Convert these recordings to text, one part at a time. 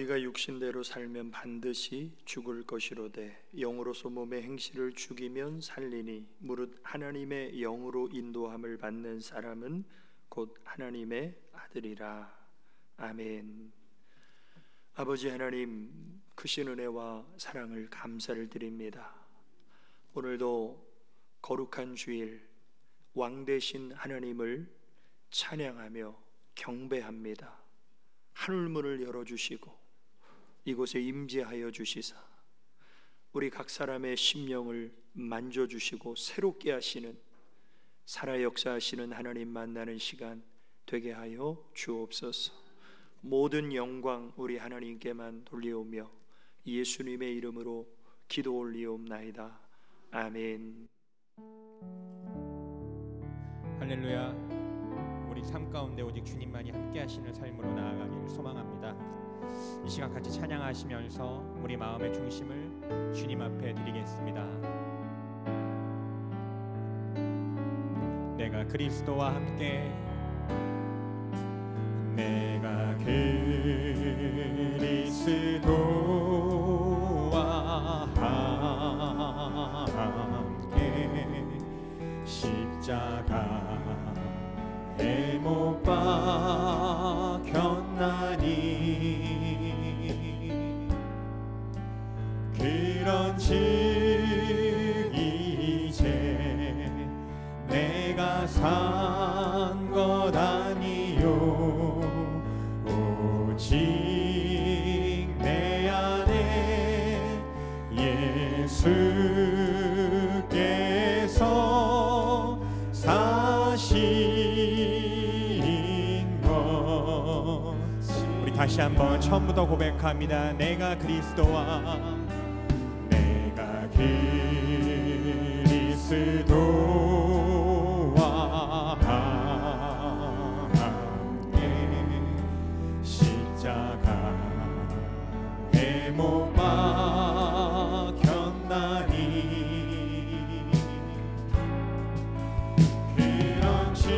너희가 육신대로 살면 반드시 죽을 것이로되 영으로서 몸의 행실을 죽이면 살리니 무릇 하나님의 영으로 인도함을 받는 사람은 곧 하나님의 아들이라. 아멘. 아버지 하나님, 크신 은혜와 사랑을 감사를 드립니다. 오늘도 거룩한 주일 왕 되신 하나님을 찬양하며 경배합니다. 하늘문을 열어주시고 이곳에 임재하여 주시사 우리 각 사람의 심령을 만져주시고 새롭게 하시는, 살아 역사하시는 하나님 만나는 시간 되게 하여 주옵소서. 모든 영광 우리 하나님께만 돌리오며 예수님의 이름으로 기도 올리옵나이다. 아멘. 할렐루야. 우리 삶 가운데 오직 주님만이 함께 하시는 삶으로 나아가기를 소망합니다. 이 시간 같이 찬양하시면서 우리 마음의 중심을 주님 앞에 드리겠습니다. 내가 그리스도와 함께, 내가 그리스도와 함께 십자가에 못 박혔나니 그런즉 이제 내가 산 것 아니요 오직 내 안에 예수께서 사신 것. 우리 다시 한번 처음부터 고백합니다. 내가 그리스도와, 내가 그리스도와 함께 십자가에 못 박혔나니 그런즉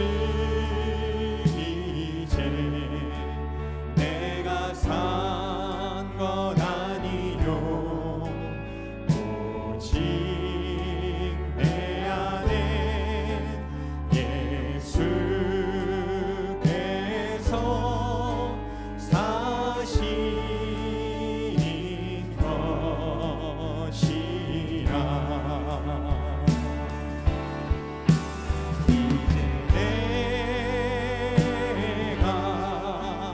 이제 내가 산 것 아니요 오직 내 안에 예수께서 사신 것이라. 이제 내가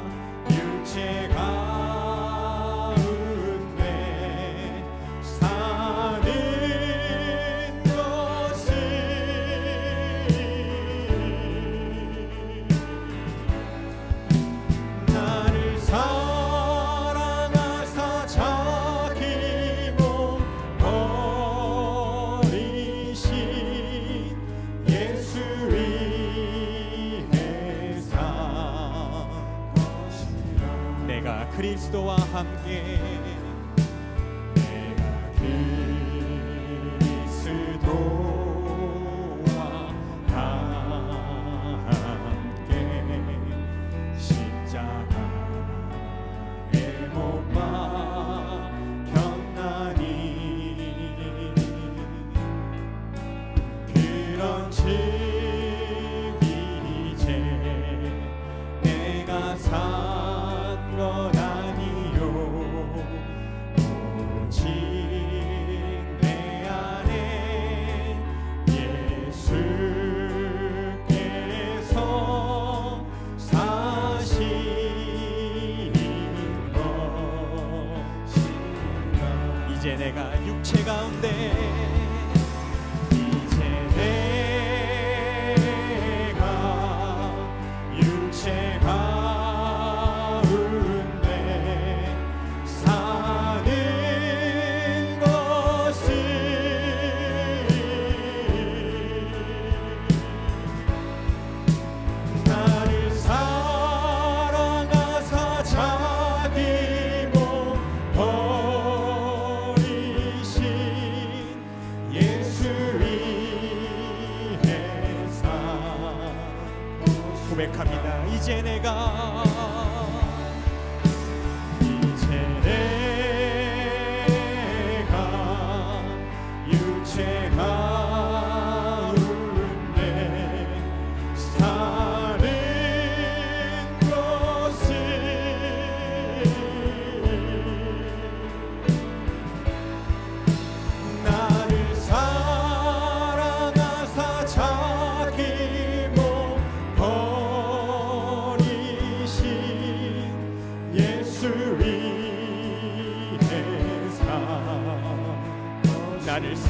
육체 가운데 사는 것은 나를 사랑하사 자기 몸 버리신 예수 위해 산 것이라. 내가 그리스도와 함께, 내가 그리스도와 함께 십자가에 못 박혔나니 그런즉 이제 내가 산 것 아니요 오직 내 안에 예수께서 사신 것이라. 이제 내가 육체 가운데, 이제 내가 육체 가운데 사는 것은 나를 사랑하사 자기 몸 버리신 예수 위해 산 고백합니다. 이제 내가, 이제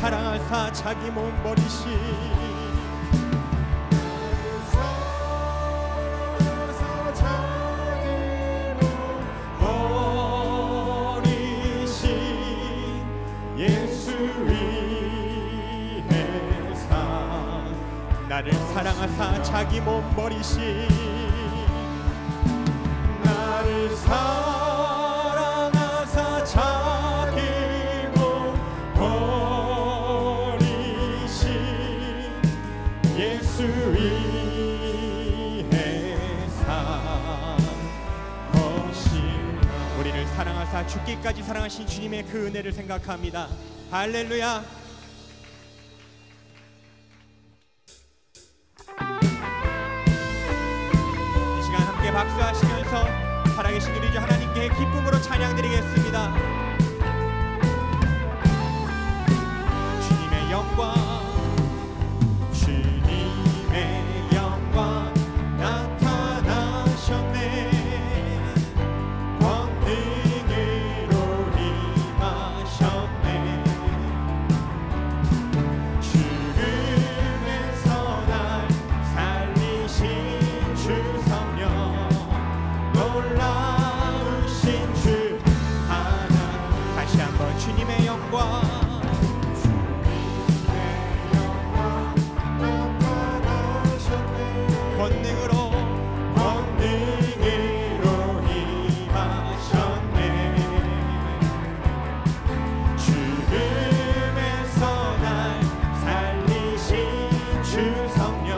사랑하사 자기 몸 버리신 나를 사랑하사 자기 몸 버리신 나를 사랑하사 자기 몸 버리신 예수 위해 사신 우리를 사랑하사 죽기까지 사랑하신 주님의 그 은혜를 생각합니다. 할렐루야. 박수하시면서 살아계신 우리 주 하나님께 기쁨으로 찬양드리겠습니다. 주님의 영광 주님의 영광 나타나셨네 권능으로 임하셨네 죽음에서 날 살리신 주 성령 놀라우신 주 하나 다시 한번 주님의 영광 나타나셨네 권능으로 임하셨네 죽음에서 날 살리신 주 성령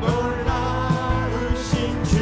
놀라우신 주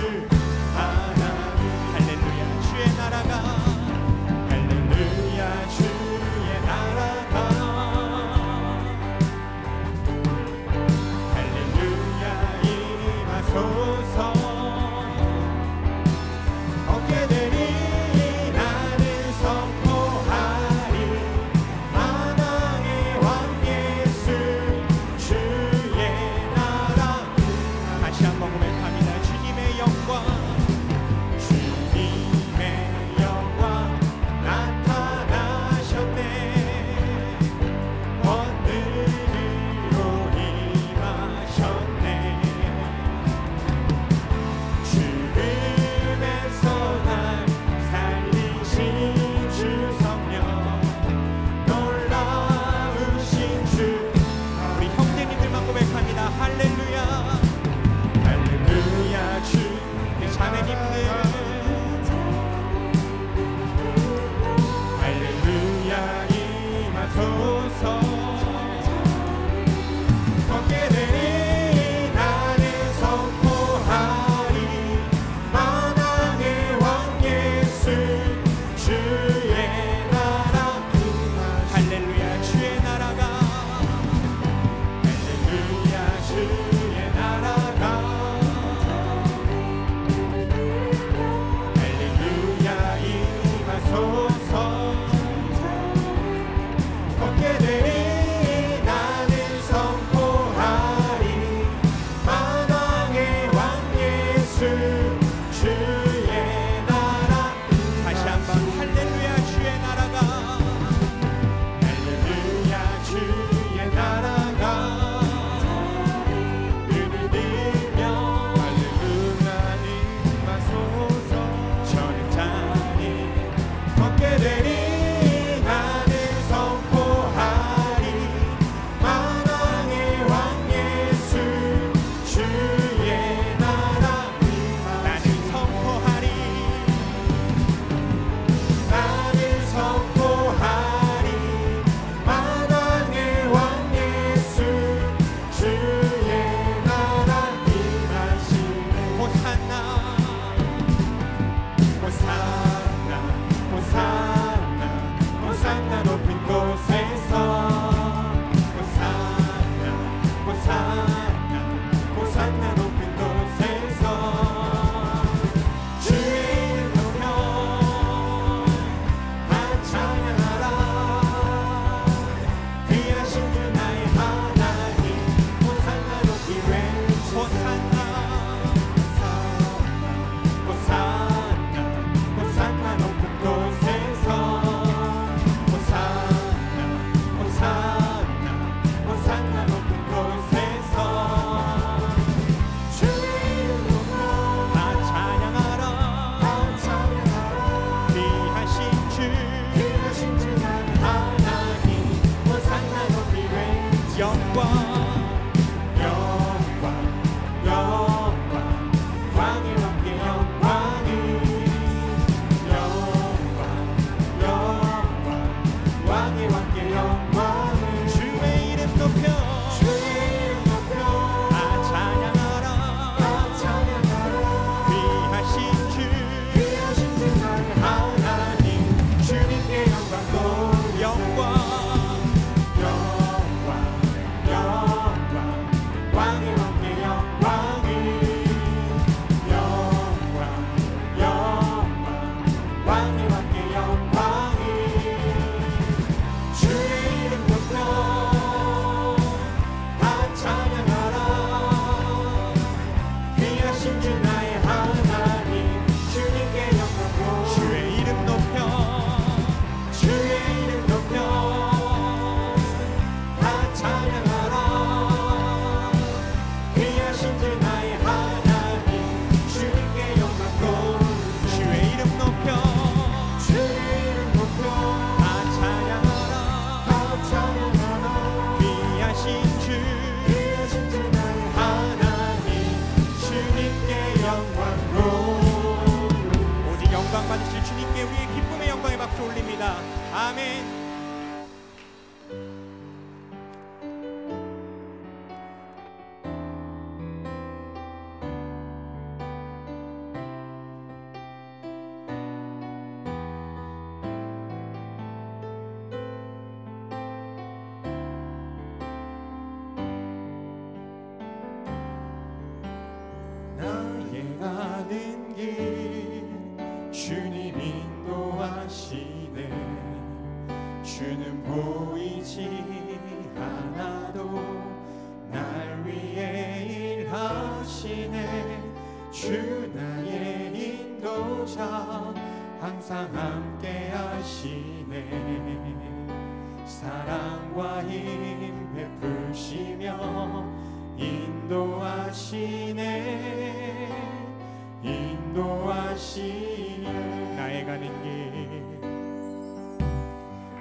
할렐루야 할렐루야 귀하신 주 나의 하나님 주님께 영광 주의 이름 높여 주의 이름 높여 다 찬양하라 귀하신 주 나의 하나님 주님께 영광 주의 이름 높여 주의 이름 높여 다 찬양하라 다 찬양하라 귀하신 주 귀하신 주 나의 하나님 주님께 영광 오직 영광 받으실 주님께 우리의 기쁨의 영광의 박수 올립니다. 아멘. 나의 가는 길 주님 인도하시네 주는 보이지 않아도 날 위해 일하시네 주 나의 인도자 항상 함께 하시네 사랑과 힘 베푸시며 인도하시네 나의 가는 길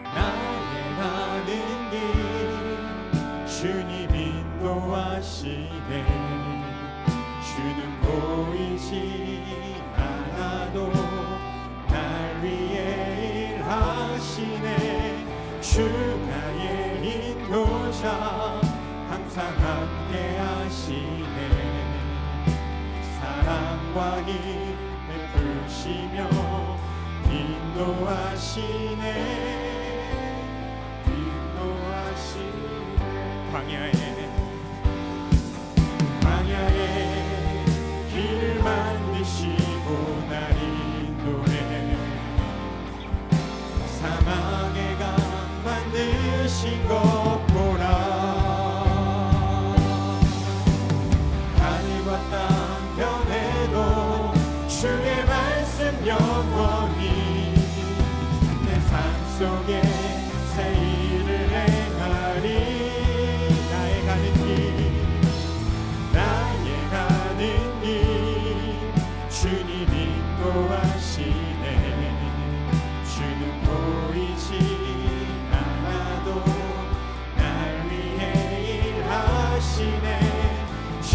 나의 가는 길 주님 인도하시네 주는 보이지 않아도 날 위해 일하시네 주 나의 인도자 항상 함께 하시네 사랑과 힘 베푸시며 인도하시네 광야에 길을 만드시고 날 인도해 사막의 강 만드신 것 보라 하늘과 땅 변해도 주의 말씀 영원히 내 삶 속에 새 일을 행하리 나의 가는 길 주님 인도하시네 주는 보이지 않아도 날 위해 일하시네 주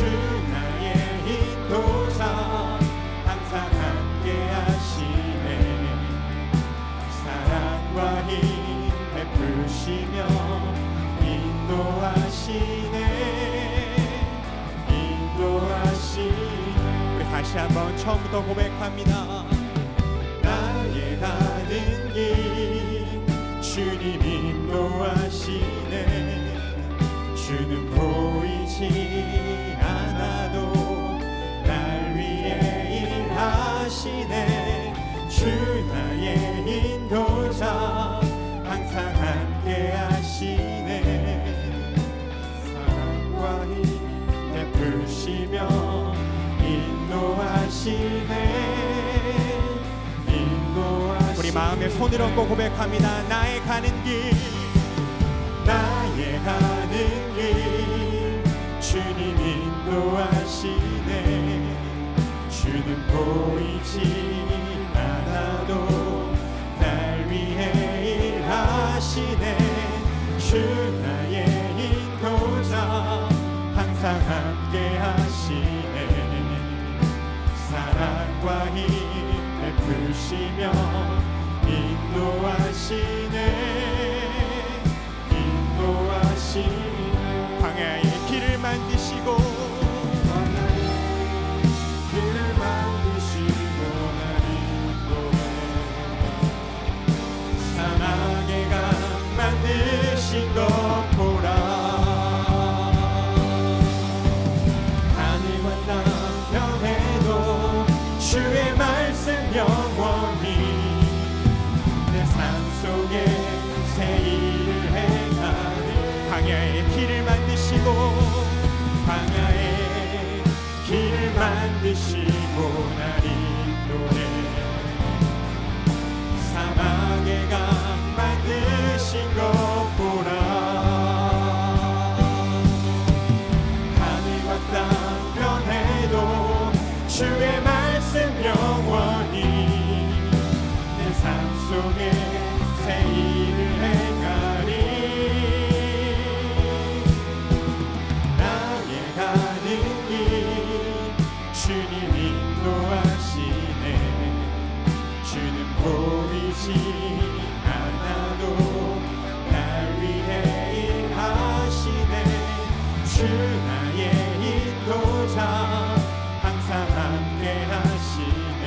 나의 인도자 항상 함께 하시네 사랑과 힘 베푸시며 인도하시네 우리 다시 한번 처음부터 고백합니다. 나의 가는 길 주님 인도하시네 주는 보이지 않아도 날 위해 일하시네 주 나의 인도자 항상 함께 하시네 사랑과 힘 베푸시며 인도하시네 우리 마음에 손을 얹고 고백합니다. 나의 가는 길 주님 인도하시네 주는 보이지 않아도 날 위해 일하시네 주 나의 인도자 항상 함께 하시네 사랑과 힘 베푸시며 인도하시네 광야에 길을 만드시고 날 인도해 사막의 강 만드신 것 보라 하늘과 땅 변해도 주의 말씀 영원히 내 삶 속에 만드시고 날 인도해 사막의 강 만드신 것 보라. 하늘과 땅 변해도 주의 말씀 영원히 내 삶 속에 새 일을 행하리. 나의 가는 길 주님 인도하시네. 주는 보이지 않아도 날 위해 일하시네. 주 나의 인도자 항상 함께 하시네.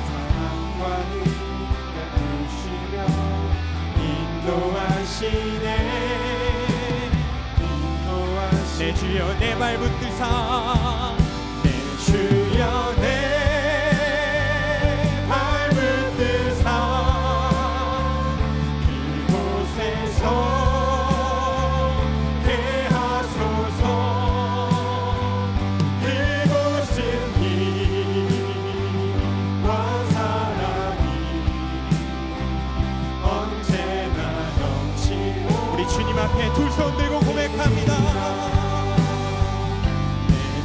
사랑과 힘을 주시며 인도하시네. 내 주여 내 발붙드사 내 주여 내 발붙드사 이곳에서 대하소서. 그곳은 힘과 사랑이 언제나 넘치고. 우리 주님 앞에 두 손 들고 고백합니다.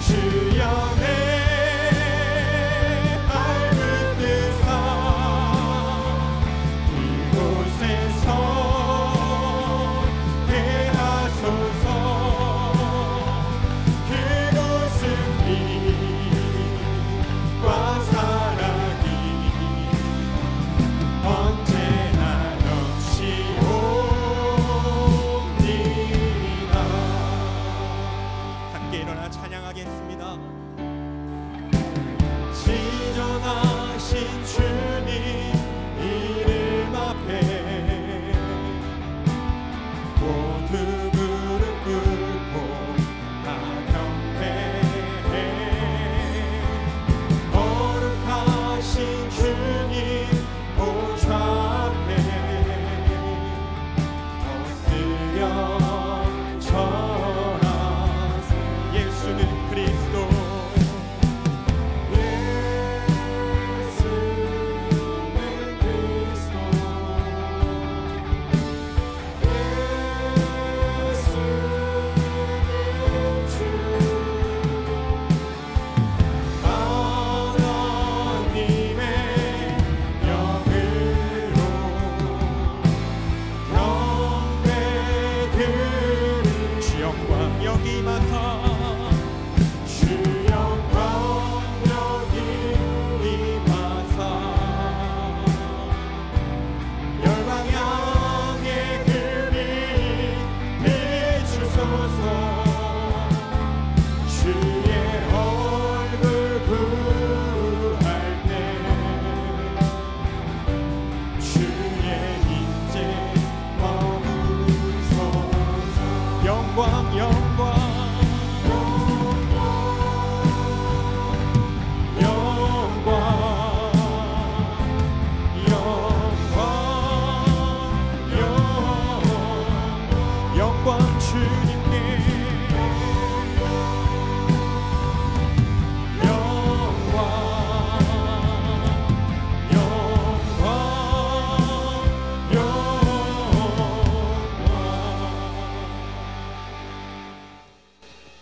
주여 내 발붙드사 이곳에서 대하소서. 그곳은 빛과 사랑이 언제나 넘치옵니다. 함께 일어나 찬양하겠습니다. 지존하신 주님 이름 앞에 모두 무릎 꿇고 다 경배해. 거룩하신 주님 보좌 앞에 엎드려 절하세. 예수는 그리스도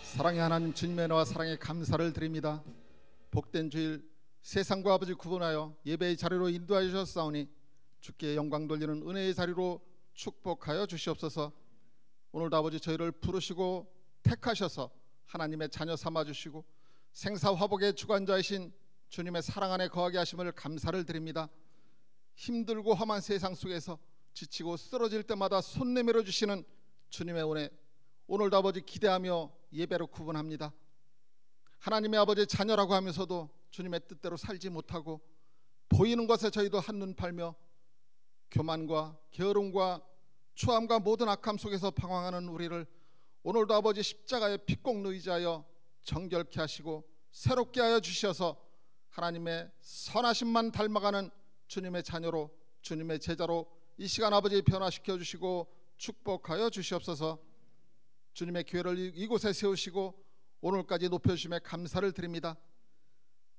사랑의 하나님 주님의 은혜와 사랑에 감사를 드립니다. 복된 주일 세상과 아버지 구분하여 예배의 자리로 인도하여 주셨사오니 주께 영광 돌리는 은혜의 자리로 축복하여 주시옵소서. 오늘도 아버지 저희를 부르시고 택하셔서 하나님의 자녀 삼아주시고 생사화복의 주관자이신 주님의 사랑 안에 거하게 하심을 감사를 드립니다. 힘들고 험한 세상 속에서 지치고 쓰러질 때마다 손 내밀어 주시는 주님의 은혜, 오늘도 아버지 기대하며 예배로 구분합니다. 하나님의 아버지 자녀라고 하면서도 주님의 뜻대로 살지 못하고 보이는 것에 저희도 한눈 팔며 교만과 게으름과 추함과 모든 악함 속에서 방황하는 우리를 오늘도 아버지 십자가에 핏공 의지하여 정결케 하시고 새롭게 하여 주셔서 하나님의 선하심만 닮아가는 주님의 자녀로, 주님의 제자로 이 시간 아버지 변화시켜 주시고 축복하여 주시옵소서. 주님의 교회를 이곳에 세우시고 오늘까지 높여주심에 감사를 드립니다.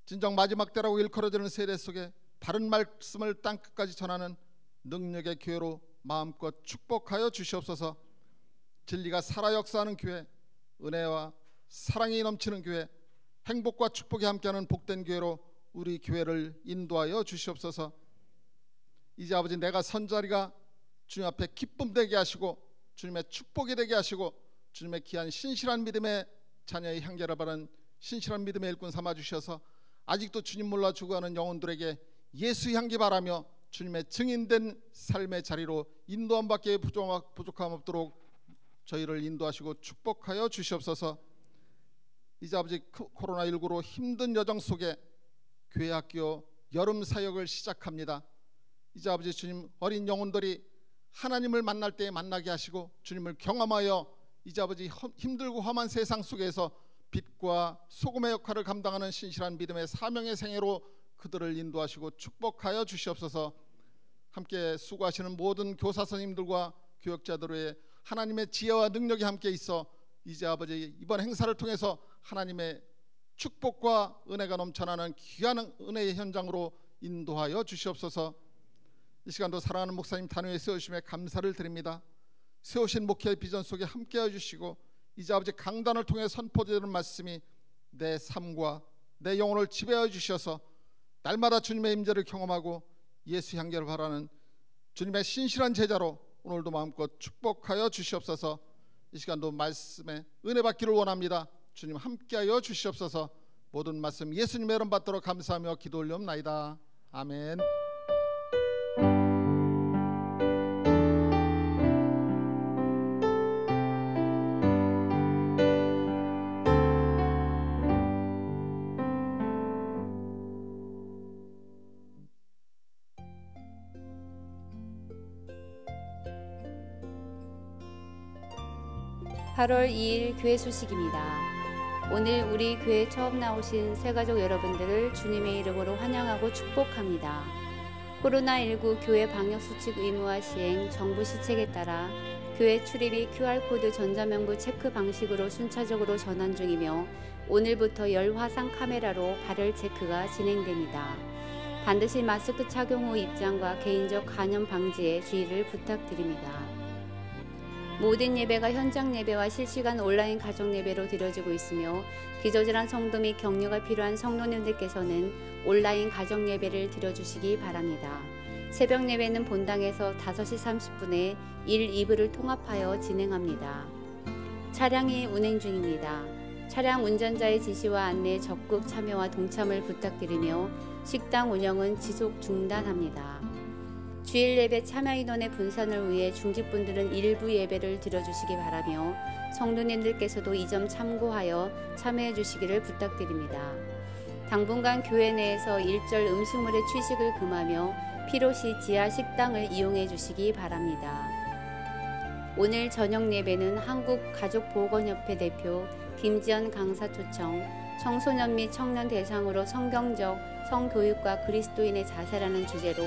진정 마지막 때라고 일컬어지는 세대 속에 바른 말씀을 땅끝까지 전하는 능력의 교회로 마음껏 축복하여 주시옵소서. 진리가 살아 역사하는 교회, 은혜와 사랑이 넘치는 교회, 행복과 축복이 함께하는 복된 교회로 우리 교회를 인도하여 주시옵소서. 이제 아버지, 내가 선 자리가 주님 앞에 기쁨 되게 하시고 주님의 축복이 되게 하시고 주님의 귀한 신실한 믿음의 자녀의 향기를 바라는 신실한 믿음의 일꾼 삼아 주셔서 아직도 주님 몰라 죽어가는 영혼들에게 예수 향기 바라며 주님의 증인된 삶의 자리로 인도함 밖에 부족함 없도록 저희를 인도하시고 축복하여 주시옵소서. 이제 아버지, 코로나19로 힘든 여정 속에 교회 학교 여름 사역을 시작합니다. 이제 아버지 주님, 어린 영혼들이 하나님을 만날 때 만나게 하시고 주님을 경험하여 이제 아버지 힘들고 험한 세상 속에서 빛과 소금의 역할을 감당하는 신실한 믿음의 사명의 생애로 그들을 인도하시고 축복하여 주시옵소서. 함께 수고하시는 모든 교사 선생님들과 교역자들의 하나님의 지혜와 능력이 함께 있어 이제 아버지 이번 행사를 통해서 하나님의 축복과 은혜가 넘쳐나는 귀한 은혜의 현장으로 인도하여 주시옵소서. 이 시간도 사랑하는 목사님 단위에 세우심에 감사를 드립니다. 세우신 목회의 비전 속에 함께해 주시고 이제 아버지 강단을 통해 선포되는 말씀이 내 삶과 내 영혼을 지배해 주셔서 날마다 주님의 임재를 경험하고 예수 향기를 바라는 주님의 신실한 제자로 오늘도 마음껏 축복하여 주시옵소서. 이 시간도 말씀에 은혜 받기를 원합니다. 주님 함께하여 주시옵소서. 모든 말씀 예수님의 이름 받도록 감사하며 기도 올려옵나이다. 아멘. (8월 2일) 교회 소식입니다. 오늘 우리 교회 처음 나오신 새가족 여러분들을 주님의 이름으로 환영하고 축복합니다. 코로나19 교회 방역수칙 의무화 시행 정부 시책에 따라 교회 출입이 QR코드 전자명부 체크 방식으로 순차적으로 전환 중이며 오늘부터 열화상 카메라로 발열 체크가 진행됩니다. 반드시 마스크 착용 후 입장과 개인적 감염 방지에 주의를 부탁드립니다. 모든 예배가 현장 예배와 실시간 온라인 가정 예배로 드려지고 있으며 기저질환 성도 및 격려가 필요한 성도님들께서는 온라인 가정 예배를 드려주시기 바랍니다. 새벽 예배는 본당에서 5시 30분에 1, 2부를 통합하여 진행합니다. 차량이 운행 중입니다. 차량 운전자의 지시와 안내에 적극 참여와 동참을 부탁드리며 식당 운영은 지속 중단합니다. 주일 예배 참여 인원의 분산을 위해 중직분들은 일부 예배를 드려주시기 바라며 성도님들께서도 이 점 참고하여 참여해 주시기를 부탁드립니다. 당분간 교회 내에서 일절 음식물의 취식을 금하며 필요시 지하 식당을 이용해 주시기 바랍니다. 오늘 저녁 예배는 한국가족보건협회 대표 김지연 강사 초청, 청소년 및 청년 대상으로 성경적 성교육과 그리스도인의 자세라는 주제로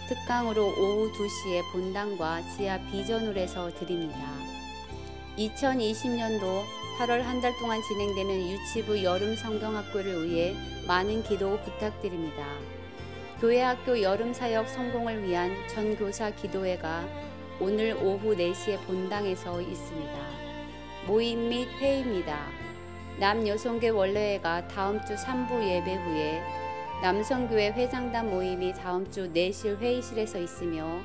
특강으로 오후 2시에 본당과 지하 비전홀에서 드립니다. 2020년도 8월 한 달 동안 진행되는 유치부 여름 성경학교를 위해 많은 기도 부탁드립니다. 교회학교 여름 사역 성공을 위한 전교사 기도회가 오늘 오후 4시에 본당에서 있습니다. 모임 및 회의입니다. 남여성교 원래회가 다음 주 3부 예배 후에 남성교회 회장단 모임이 다음 주 내실 회의실에서 있으며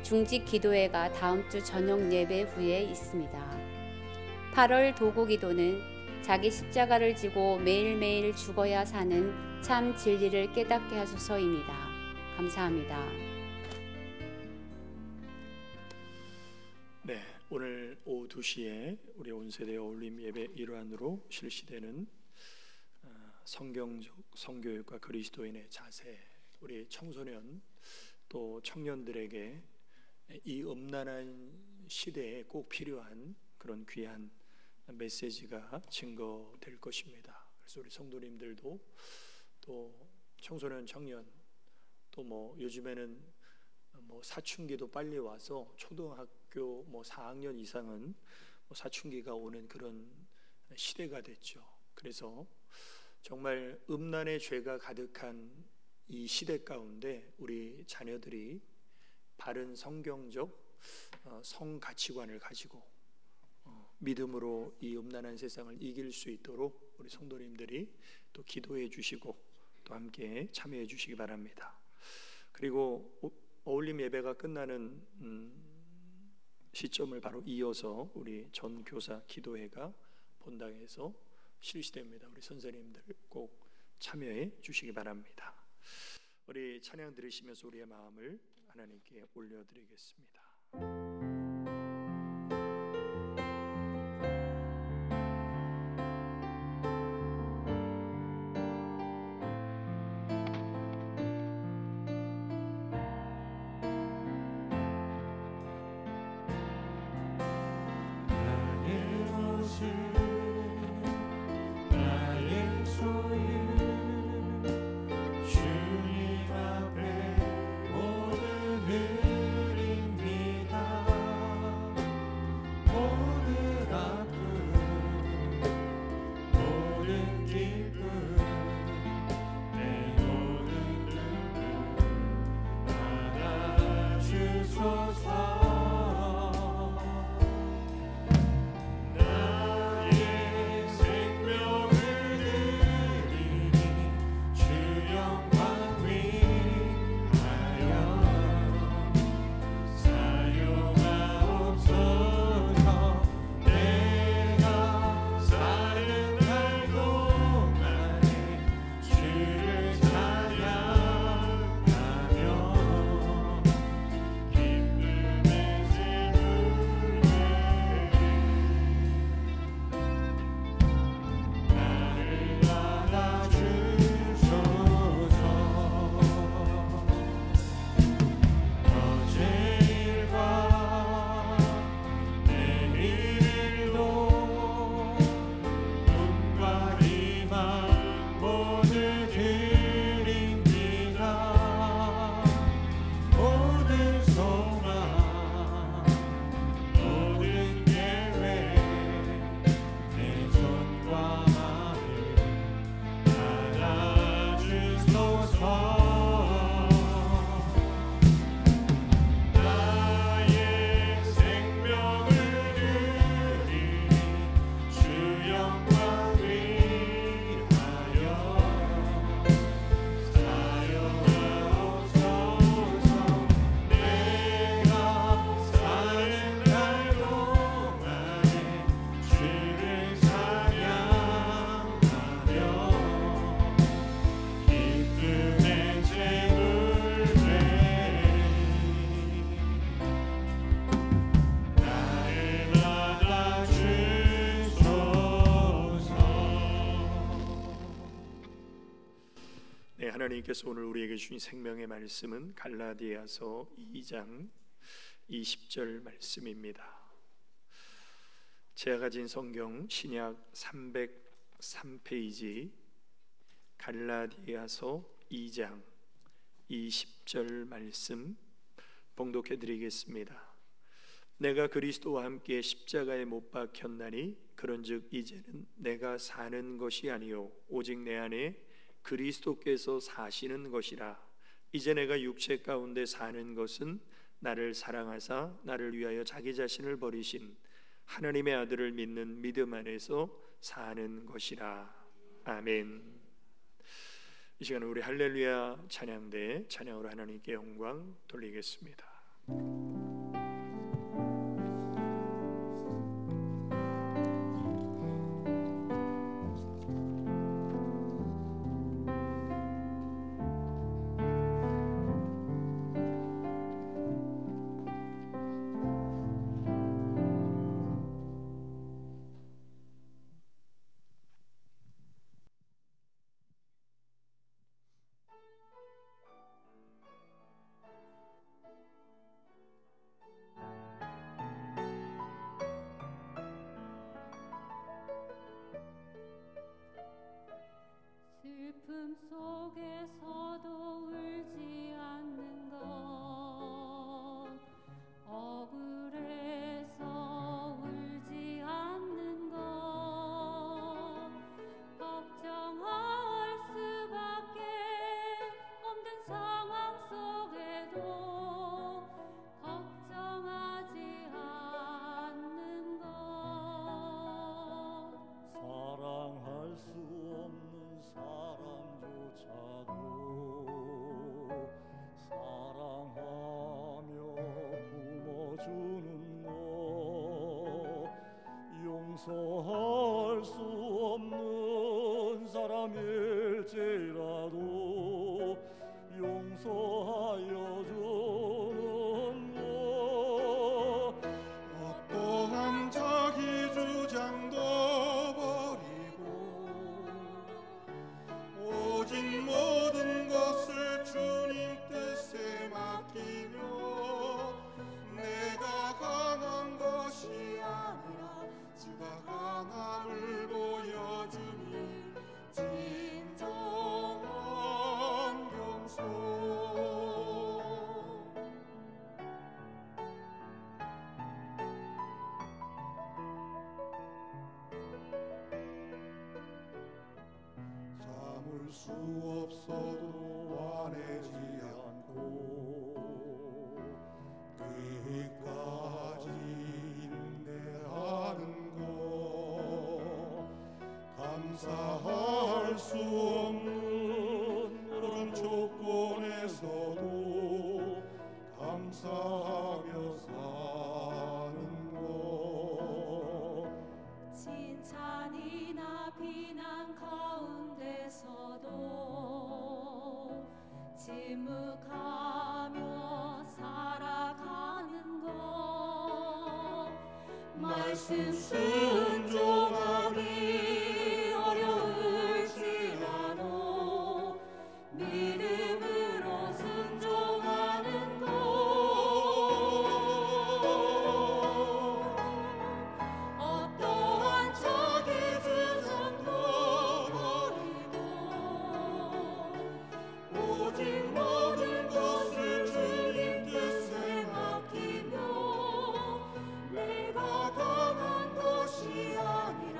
중직 기도회가 다음 주 저녁 예배 후에 있습니다. 8월 도구 기도는 자기 십자가를 지고 매일매일 죽어야 사는 참 진리를 깨닫게 하소서입니다. 감사합니다. 네, 오늘 오후 2시에 우리 온세대 어울림 예배 일환으로 실시되는 성경적 성교육과 그리스도인의 자세, 우리 청소년 또 청년들에게 이 음란한 시대에 꼭 필요한 그런 귀한 메시지가 증거될 것입니다. 그래서 우리 성도님들도 또 청소년 청년 또 요즘에는 사춘기도 빨리 와서 초등학교 4학년 이상은 사춘기가 오는 그런 시대가 됐죠. 그래서 정말 음란의 죄가 가득한 이 시대 가운데 우리 자녀들이 바른 성경적 성 가치관을 가지고 믿음으로 이 음란한 세상을 이길 수 있도록 우리 성도님들이 또 기도해 주시고 또 함께 참여해 주시기 바랍니다. 그리고 어울림 예배가 끝나는 시점을 바로 이어서 우리 전 교사 기도회가 본당에서 실시됩니다. 우리 선생님들 꼭 참여해 주시기 바랍니다. 우리 찬양 들으시면서 우리의 마음을 하나님께 올려드리겠습니다. 하나님께서 오늘 우리에게 주신 생명의 말씀은 갈라디아서 2장 20절 말씀입니다. 제가 가진 성경 신약 303페이지 갈라디아서 2장 20절 말씀 봉독해 드리겠습니다. 내가 그리스도와 함께 십자가에 못 박혔나니 그런즉 이제는 내가 사는 것이 아니요 오직 내 안에 그리스도께서 사시는 것이라. 이제 내가 육체 가운데 사는 것은 나를 사랑하사 나를 위하여 자기 자신을 버리신 하나님의 아들을 믿는 믿음 안에서 사는 것이라. 아멘. 이 시간 우리 할렐루야 찬양대 찬양으로 하나님께 영광 돌리겠습니다. 슬픔 속에서도 울지 않는 것, 억울해서 울지 않는 것, 용서할 수 없는 사람일지라도 용서하여 주는 것, 어떠한 자기 주장도 버리고 오직 모든 것을 주님 뜻에 맡기며 내가 강한 것이 아니라 주가 강함을 보여주니 진정한 겸손. 참을 수 없어도 화내지 않고 끝까지 인내하는 것, 감사할 수 없는 그런 조건에서도 감사하며 사는 것, 칭찬이나 비난 가운데서도 침묵하며 살아가는 것, 말씀 순종하기 어려울지라도 믿음으로 순종하는 것, 어떠한 자기 주장도 버리고 오직 모든 것을 주님 뜻에 맡기며 내가 강한 것이 아니라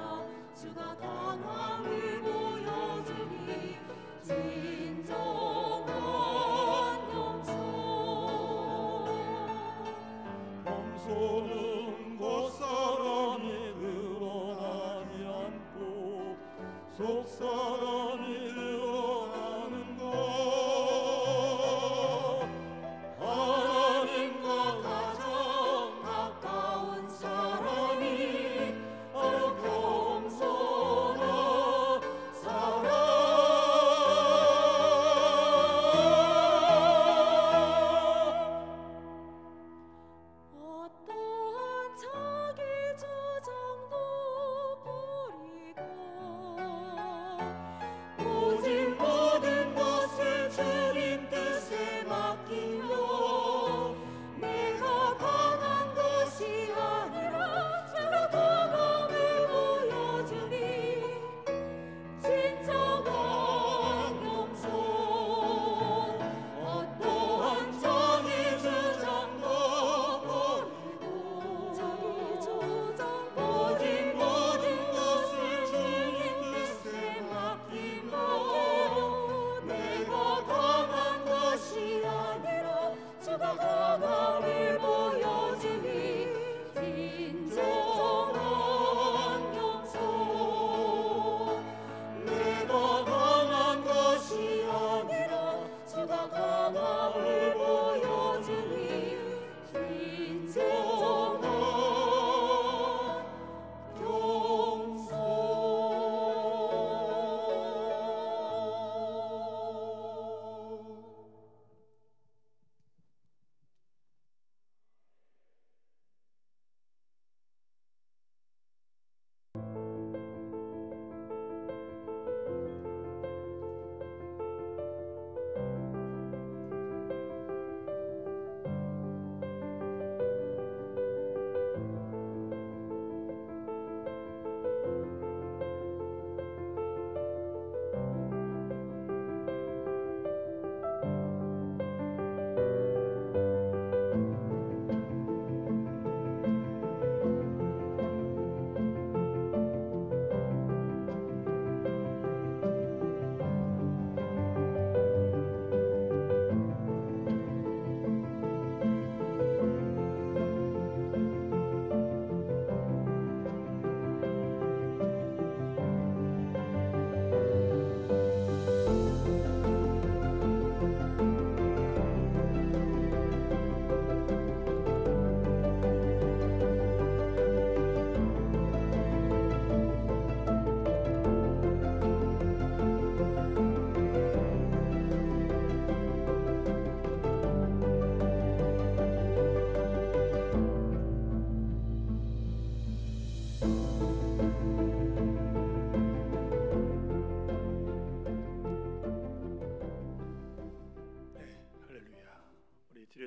주가 강함을 보여주니 진정한 겸손. 겸손은 겉사람이 드러나지 않고 속사람이 드러나는 것, 하나님과 가장 가까운 사람이 바로 겸손한 사람. 어떠한 자기 주장도 버리고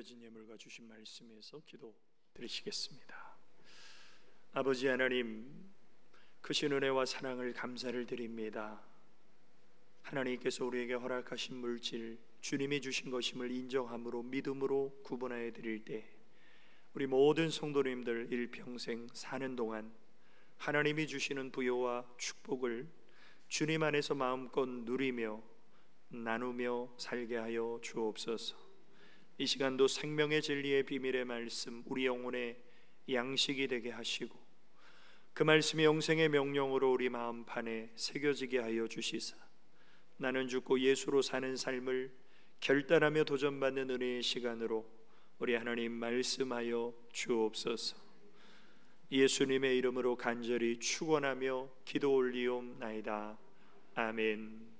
드려진 예물과 주신 말씀에서 기도 드리시겠습니다. 아버지 하나님, 크신 은혜와 사랑을 감사를 드립니다. 하나님께서 우리에게 허락하신 물질, 주님이 주신 것임을 인정함으로 믿음으로 구분하여 드릴 때 우리 모든 성도님들 일평생 사는 동안 하나님이 주시는 부요와 축복을 주님 안에서 마음껏 누리며 나누며 살게 하여 주옵소서. 이 시간도 생명의 진리의 비밀의 말씀 우리 영혼의 양식이 되게 하시고 그 말씀이 영생의 명령으로 우리 마음판에 새겨지게 하여 주시사 나는 죽고 예수로 사는 삶을 결단하며 도전받는 은혜의 시간으로 우리 하나님 말씀하여 주옵소서. 예수님의 이름으로 간절히 축원하며 기도 올리옵나이다. 아멘.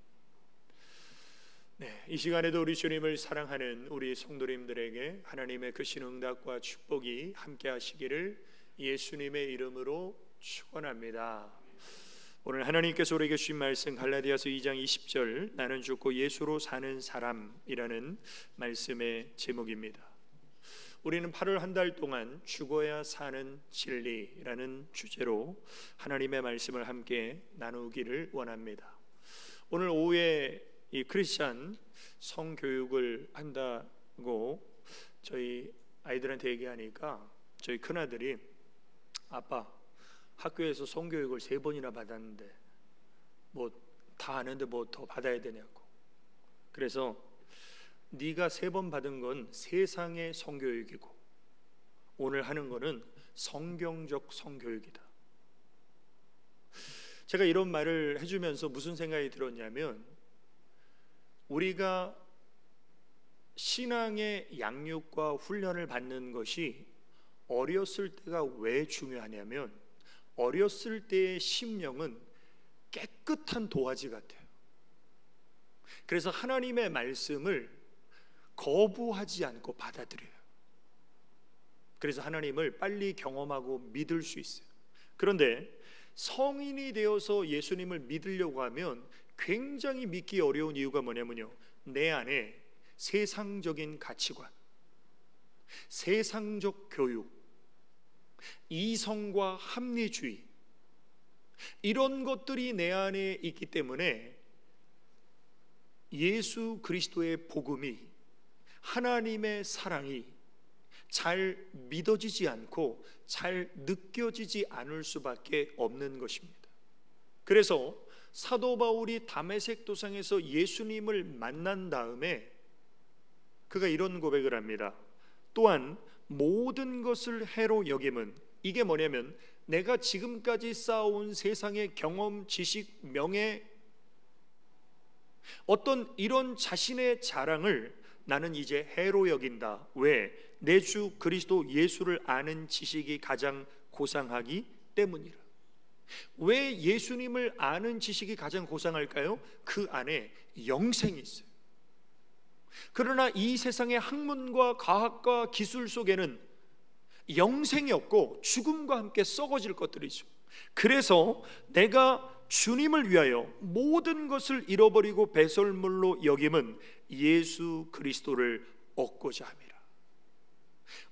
이 시간에도 우리 주님을 사랑하는 우리 성도님들에게 하나님의 크신 응답과 축복이 함께 하시기를 예수님의 이름으로 축원합니다. 오늘 하나님께서 우리에게 주신 말씀 갈라디아서 2장 20절 나는 죽고 예수로 사는 사람이라는 말씀의 제목입니다. 우리는 8월 한 달 동안 죽어야 사는 진리라는 주제로 하나님의 말씀을 함께 나누기를 원합니다. 오늘 오후에 이 크리스찬 성교육을 한다고 저희 아이들한테 얘기하니까 저희 큰아들이 아빠 학교에서 성교육을 3번이나 받았는데 뭐 다 아는데 뭐 더 받아야 되냐고. 그래서 네가 3번 받은 건 세상의 성교육이고 오늘 하는 거는 성경적 성교육이다. 제가 이런 말을 해주면서 무슨 생각이 들었냐면 우리가 신앙의 양육과 훈련을 받는 것이 어렸을 때가 왜 중요하냐면 어렸을 때의 심령은 깨끗한 도화지 같아요. 그래서 하나님의 말씀을 거부하지 않고 받아들여요. 그래서 하나님을 빨리 경험하고 믿을 수 있어요. 그런데 성인이 되어서 예수님을 믿으려고 하면 굉장히 믿기 어려운 이유가 뭐냐면요, 내 안에 세상적인 가치관, 세상적 교육, 이성과 합리주의 이런 것들이 내 안에 있기 때문에 예수 그리스도의 복음이, 하나님의 사랑이 잘 믿어지지 않고 잘 느껴지지 않을 수밖에 없는 것입니다. 그래서 사도 바울이 다메섹 도상에서 예수님을 만난 다음에 그가 이런 고백을 합니다. 또한 모든 것을 해로 여김은, 이게 뭐냐면 내가 지금까지 쌓아온 세상의 경험, 지식, 명예, 어떤 이런 자신의 자랑을 나는 이제 해로 여긴다. 왜? 내 주 그리스도 예수를 아는 지식이 가장 고상하기 때문이라. 왜 예수님을 아는 지식이 가장 고상할까요? 그 안에 영생이 있어요. 그러나 이 세상의 학문과 과학과 기술 속에는 영생이 없고 죽음과 함께 썩어질 것들이죠. 그래서 내가 주님을 위하여 모든 것을 잃어버리고 배설물로 여김은 예수 그리스도를 얻고자 함이라.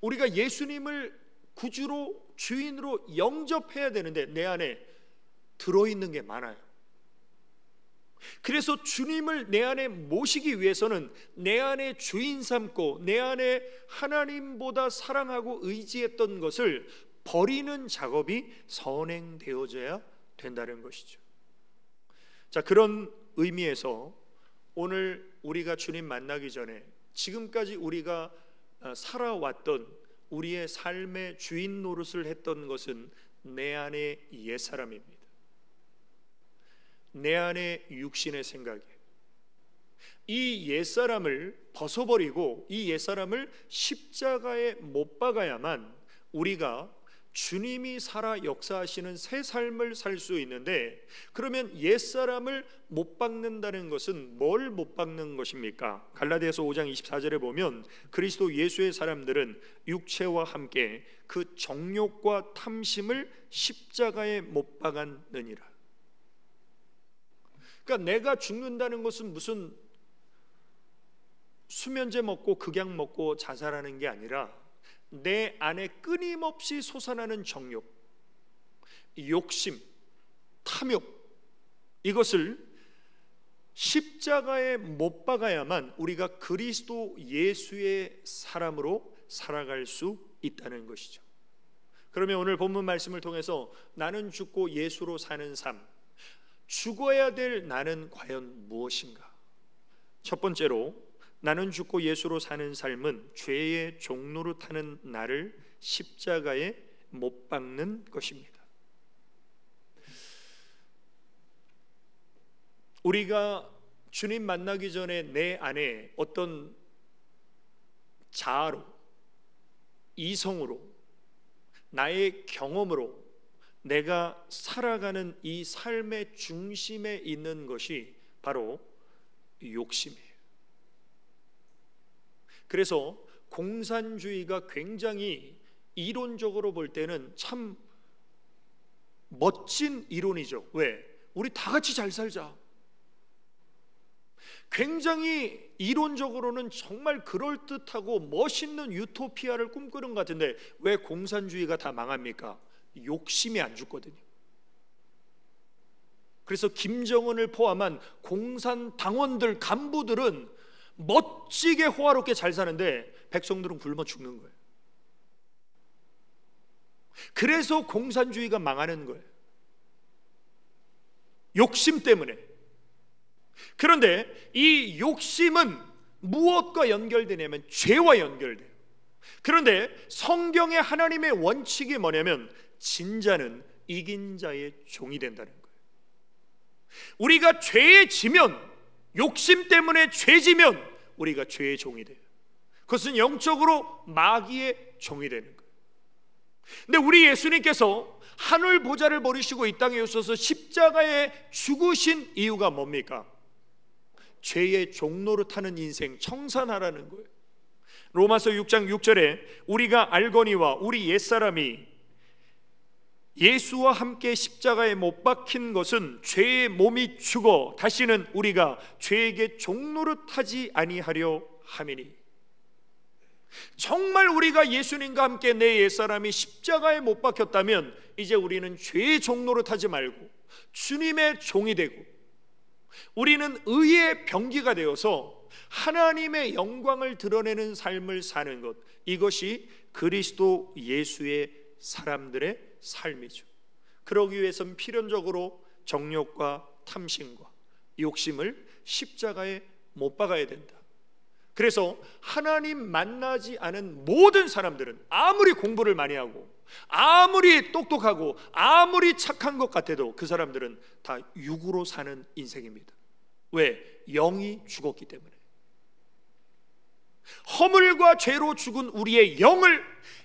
우리가 예수님을 구주로 주인으로 영접해야 되는데 내 안에 들어있는 게 많아요. 그래서 주님을 내 안에 모시기 위해서는 내 안에 주인 삼고 내 안에 하나님보다 사랑하고 의지했던 것을 버리는 작업이 선행되어져야 된다는 것이죠. 자, 그런 의미에서 오늘 우리가 주님 만나기 전에 지금까지 우리가 살아왔던 우리의 삶의 주인 노릇을 했던 것은 내 안의 옛사람입니다. 내 안의 육신의 생각이에요. 이 옛사람을 벗어버리고 이 옛사람을 십자가에 못 박아야만 우리가 주님이 살아 역사하시는 새 삶을 살 수 있는데, 그러면 옛사람을 못 박는다는 것은 뭘 못 박는 것입니까? 갈라디아서 5장 24절에 보면 그리스도 예수의 사람들은 육체와 함께 그 정욕과 탐심을 십자가에 못 박았느니라. 그러니까 내가 죽는다는 것은 무슨 수면제 먹고 극약 먹고 자살하는 게 아니라 내 안에 끊임없이 솟아나는 정욕, 욕심, 탐욕, 이것을 십자가에 못 박아야만 우리가 그리스도 예수의 사람으로 살아갈 수 있다는 것이죠. 그러면 오늘 본문 말씀을 통해서 나는 죽고 예수로 사는 삶, 죽어야 될 나는 과연 무엇인가? 첫 번째로 나는 죽고 예수로 사는 삶은 죄의 종노릇하는 나를 십자가에 못 박는 것입니다. 우리가 주님 만나기 전에 내 안에 어떤 자아로, 이성으로, 나의 경험으로 내가 살아가는 이 삶의 중심에 있는 것이 바로 욕심이에요. 그래서 공산주의가 굉장히 이론적으로 볼 때는 참 멋진 이론이죠. 왜? 우리 다 같이 잘 살자. 굉장히 이론적으로는 정말 그럴듯하고 멋있는 유토피아를 꿈꾸는 것 같은데 왜 공산주의가 다 망합니까? 욕심이 안 죽거든요. 그래서 김정은을 포함한 공산당원들, 간부들은 멋지게 호화롭게 잘 사는데 백성들은 굶어 죽는 거예요. 그래서 공산주의가 망하는 거예요. 욕심 때문에. 그런데 이 욕심은 무엇과 연결되냐면 죄와 연결돼요. 그런데 성경의 하나님의 원칙이 뭐냐면 진자는 이긴 자의 종이 된다는 거예요. 우리가 죄에 지면, 욕심 때문에 죄지면 우리가 죄의 종이 돼요. 그것은 영적으로 마귀의 종이 되는 거예요. 근데 우리 예수님께서 하늘 보좌를 버리시고 이 땅에 오셔서 십자가에 죽으신 이유가 뭡니까? 죄의 종노릇하는 인생 청산하라는 거예요. 로마서 6장 6절에 우리가 알거니와 우리 옛사람이 예수와 함께 십자가에 못 박힌 것은 죄의 몸이 죽어 다시는 우리가 죄에게 종노릇하지 아니하려 함이니. 정말 우리가 예수님과 함께 내 옛사람이 십자가에 못 박혔다면 이제 우리는 죄의 종노릇하지 말고 주님의 종이 되고 우리는 의의 병기가 되어서 하나님의 영광을 드러내는 삶을 사는 것, 이것이 그리스도 예수의 사람들의 삶이죠. 그러기 위해서는 필연적으로 정욕과 탐심과 욕심을 십자가에 못 박아야 된다. 그래서 하나님 만나지 않은 모든 사람들은 아무리 공부를 많이 하고 아무리 똑똑하고 아무리 착한 것 같아도 그 사람들은 다 육으로 사는 인생입니다. 왜? 영이 죽었기 때문에. 허물과 죄로 죽은 우리의 영을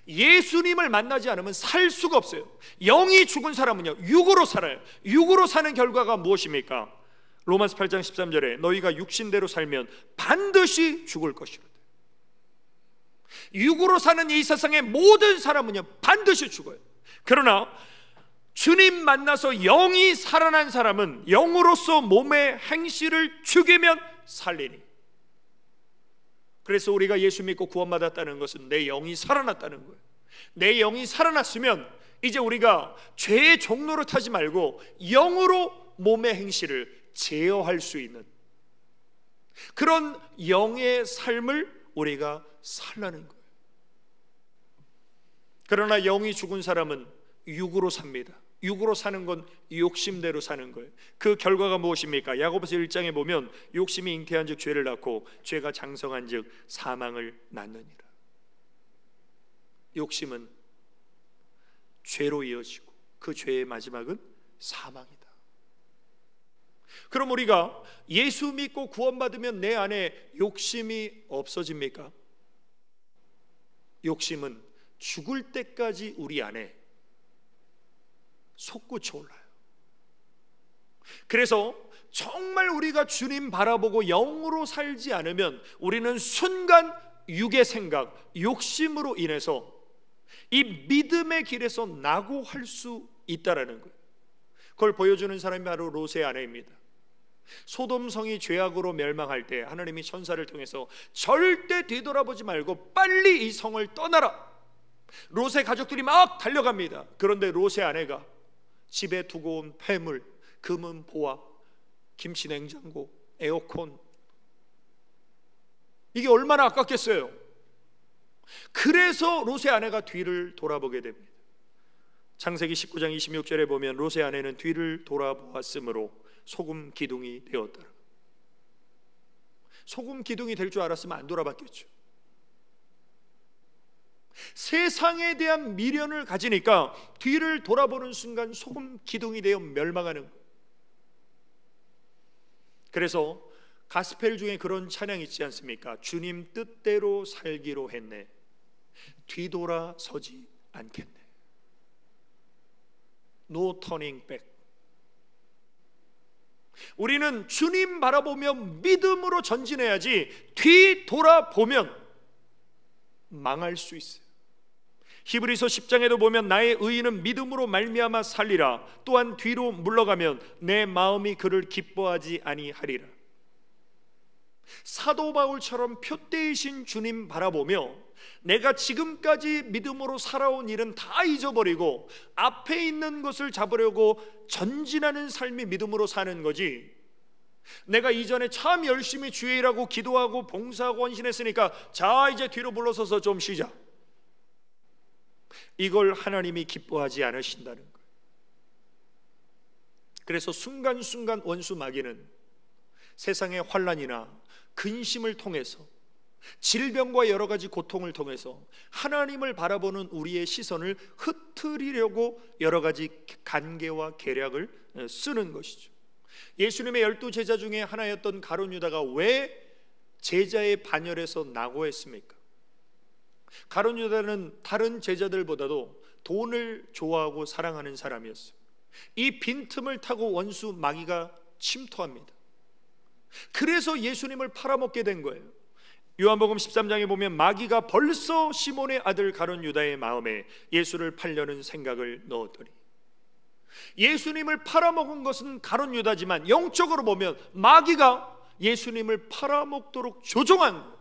예수님을 만나지 않으면 살 수가 없어요. 영이 죽은 사람은요 육으로 살아요. 육으로 사는 결과가 무엇입니까? 로마서 8장 13절에 너희가 육신대로 살면 반드시 죽을 것이로다. 육으로 사는 이 세상의 모든 사람은요 반드시 죽어요. 그러나 주님 만나서 영이 살아난 사람은 영으로서 몸의 행실을 죽이면 살리니. 그래서 우리가 예수 믿고 구원받았다는 것은 내 영이 살아났다는 거예요. 내 영이 살아났으면 이제 우리가 죄의 종노릇하지 말고 영으로 몸의 행실을 제어할 수 있는 그런 영의 삶을 우리가 살라는 거예요. 그러나 영이 죽은 사람은 육으로 삽니다. 육으로 사는 건 욕심대로 사는 거예요. 그 결과가 무엇입니까? 야고보서 1장에 보면 욕심이 잉태한 즉 죄를 낳고 죄가 장성한 즉 사망을 낳느니라. 욕심은 죄로 이어지고 그 죄의 마지막은 사망이다. 그럼 우리가 예수 믿고 구원받으면 내 안에 욕심이 없어집니까? 욕심은 죽을 때까지 우리 안에 솟구쳐 올라요. 그래서 정말 우리가 주님 바라보고 영으로 살지 않으면 우리는 순간 육의 생각, 욕심으로 인해서 이 믿음의 길에서 낙오할 수 있다라는 거예요. 그걸 보여주는 사람이 바로 롯의 아내입니다. 소돔성이 죄악으로 멸망할 때 하나님이 천사를 통해서 절대 뒤돌아보지 말고 빨리 이 성을 떠나라. 롯의 가족들이 막 달려갑니다. 그런데 롯의 아내가 집에 두고 온 폐물, 금은 보화, 김치 냉장고, 에어컨, 이게 얼마나 아깝겠어요. 그래서 롯의 아내가 뒤를 돌아보게 됩니다. 창세기 19장 26절에 보면 롯의 아내는 뒤를 돌아보았으므로 소금 기둥이 되었더라. 소금 기둥이 될 줄 알았으면 안 돌아봤겠죠. 세상에 대한 미련을 가지니까 뒤를 돌아보는 순간 소금 기둥이 되어 멸망하는 거예요. 그래서 가스펠 중에 그런 찬양 있지 않습니까? 주님 뜻대로 살기로 했네, 뒤돌아서지 않겠네. No turning back. 우리는 주님 바라보며 믿음으로 전진해야지 뒤돌아보면 망할 수 있어요. 히브리서 10장에도 보면 나의 의인은 믿음으로 말미암아 살리라. 또한 뒤로 물러가면 내 마음이 그를 기뻐하지 아니하리라. 사도 바울처럼 표대이신 주님 바라보며 내가 지금까지 믿음으로 살아온 일은 다 잊어버리고 앞에 있는 것을 잡으려고 전진하는 삶이 믿음으로 사는 거지, 내가 이전에 참 열심히 주의 일하고 기도하고 봉사하고 헌신했으니까 자 이제 뒤로 물러서서 좀 쉬자, 이걸 하나님이 기뻐하지 않으신다는 거예요. 그래서 순간순간 원수 마귀는 세상의 환난이나 근심을 통해서, 질병과 여러 가지 고통을 통해서 하나님을 바라보는 우리의 시선을 흩트리려고 여러 가지 간계와 계략을 쓰는 것이죠. 예수님의 12제자 중에 하나였던 가룟 유다가 왜 제자의 반열에서 낙오했습니까? 가룟 유다는 다른 제자들보다도 돈을 좋아하고 사랑하는 사람이었어요. 이 빈틈을 타고 원수 마귀가 침투합니다. 그래서 예수님을 팔아먹게 된 거예요. 요한복음 13장에 보면 마귀가 벌써 시몬의 아들 가룟 유다의 마음에 예수를 팔려는 생각을 넣었더니, 예수님을 팔아먹은 것은 가룟 유다지만 영적으로 보면 마귀가 예수님을 팔아먹도록 조종한 거예요.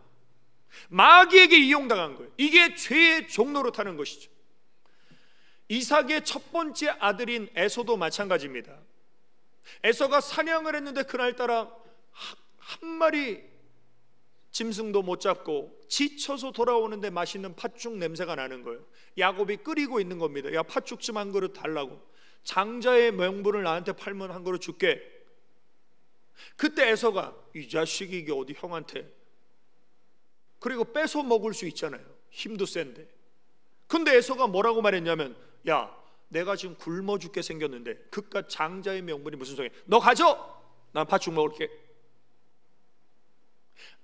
마귀에게 이용당한 거예요. 이게 죄의 종로로 타는 것이죠. 이삭의 첫 번째 아들인 에서도 마찬가지입니다. 에서가 사냥을 했는데 그날따라 한 마리 짐승도 못 잡고 지쳐서 돌아오는데 맛있는 팥죽 냄새가 나는 거예요. 야곱이 끓이고 있는 겁니다. 야, 팥죽 좀 한 그릇 달라고. 장자의 명분을 나한테 팔면 한 그릇 줄게. 그때 에서가 이 자식이 이게 어디 형한테, 그리고 뺏어 먹을 수 있잖아요. 힘도 센데. 근데 에서가 뭐라고 말했냐면, 야, 내가 지금 굶어 죽게 생겼는데 그깟 장자의 명분이 무슨 소리야? 너 가져. 난 팥죽 먹을게.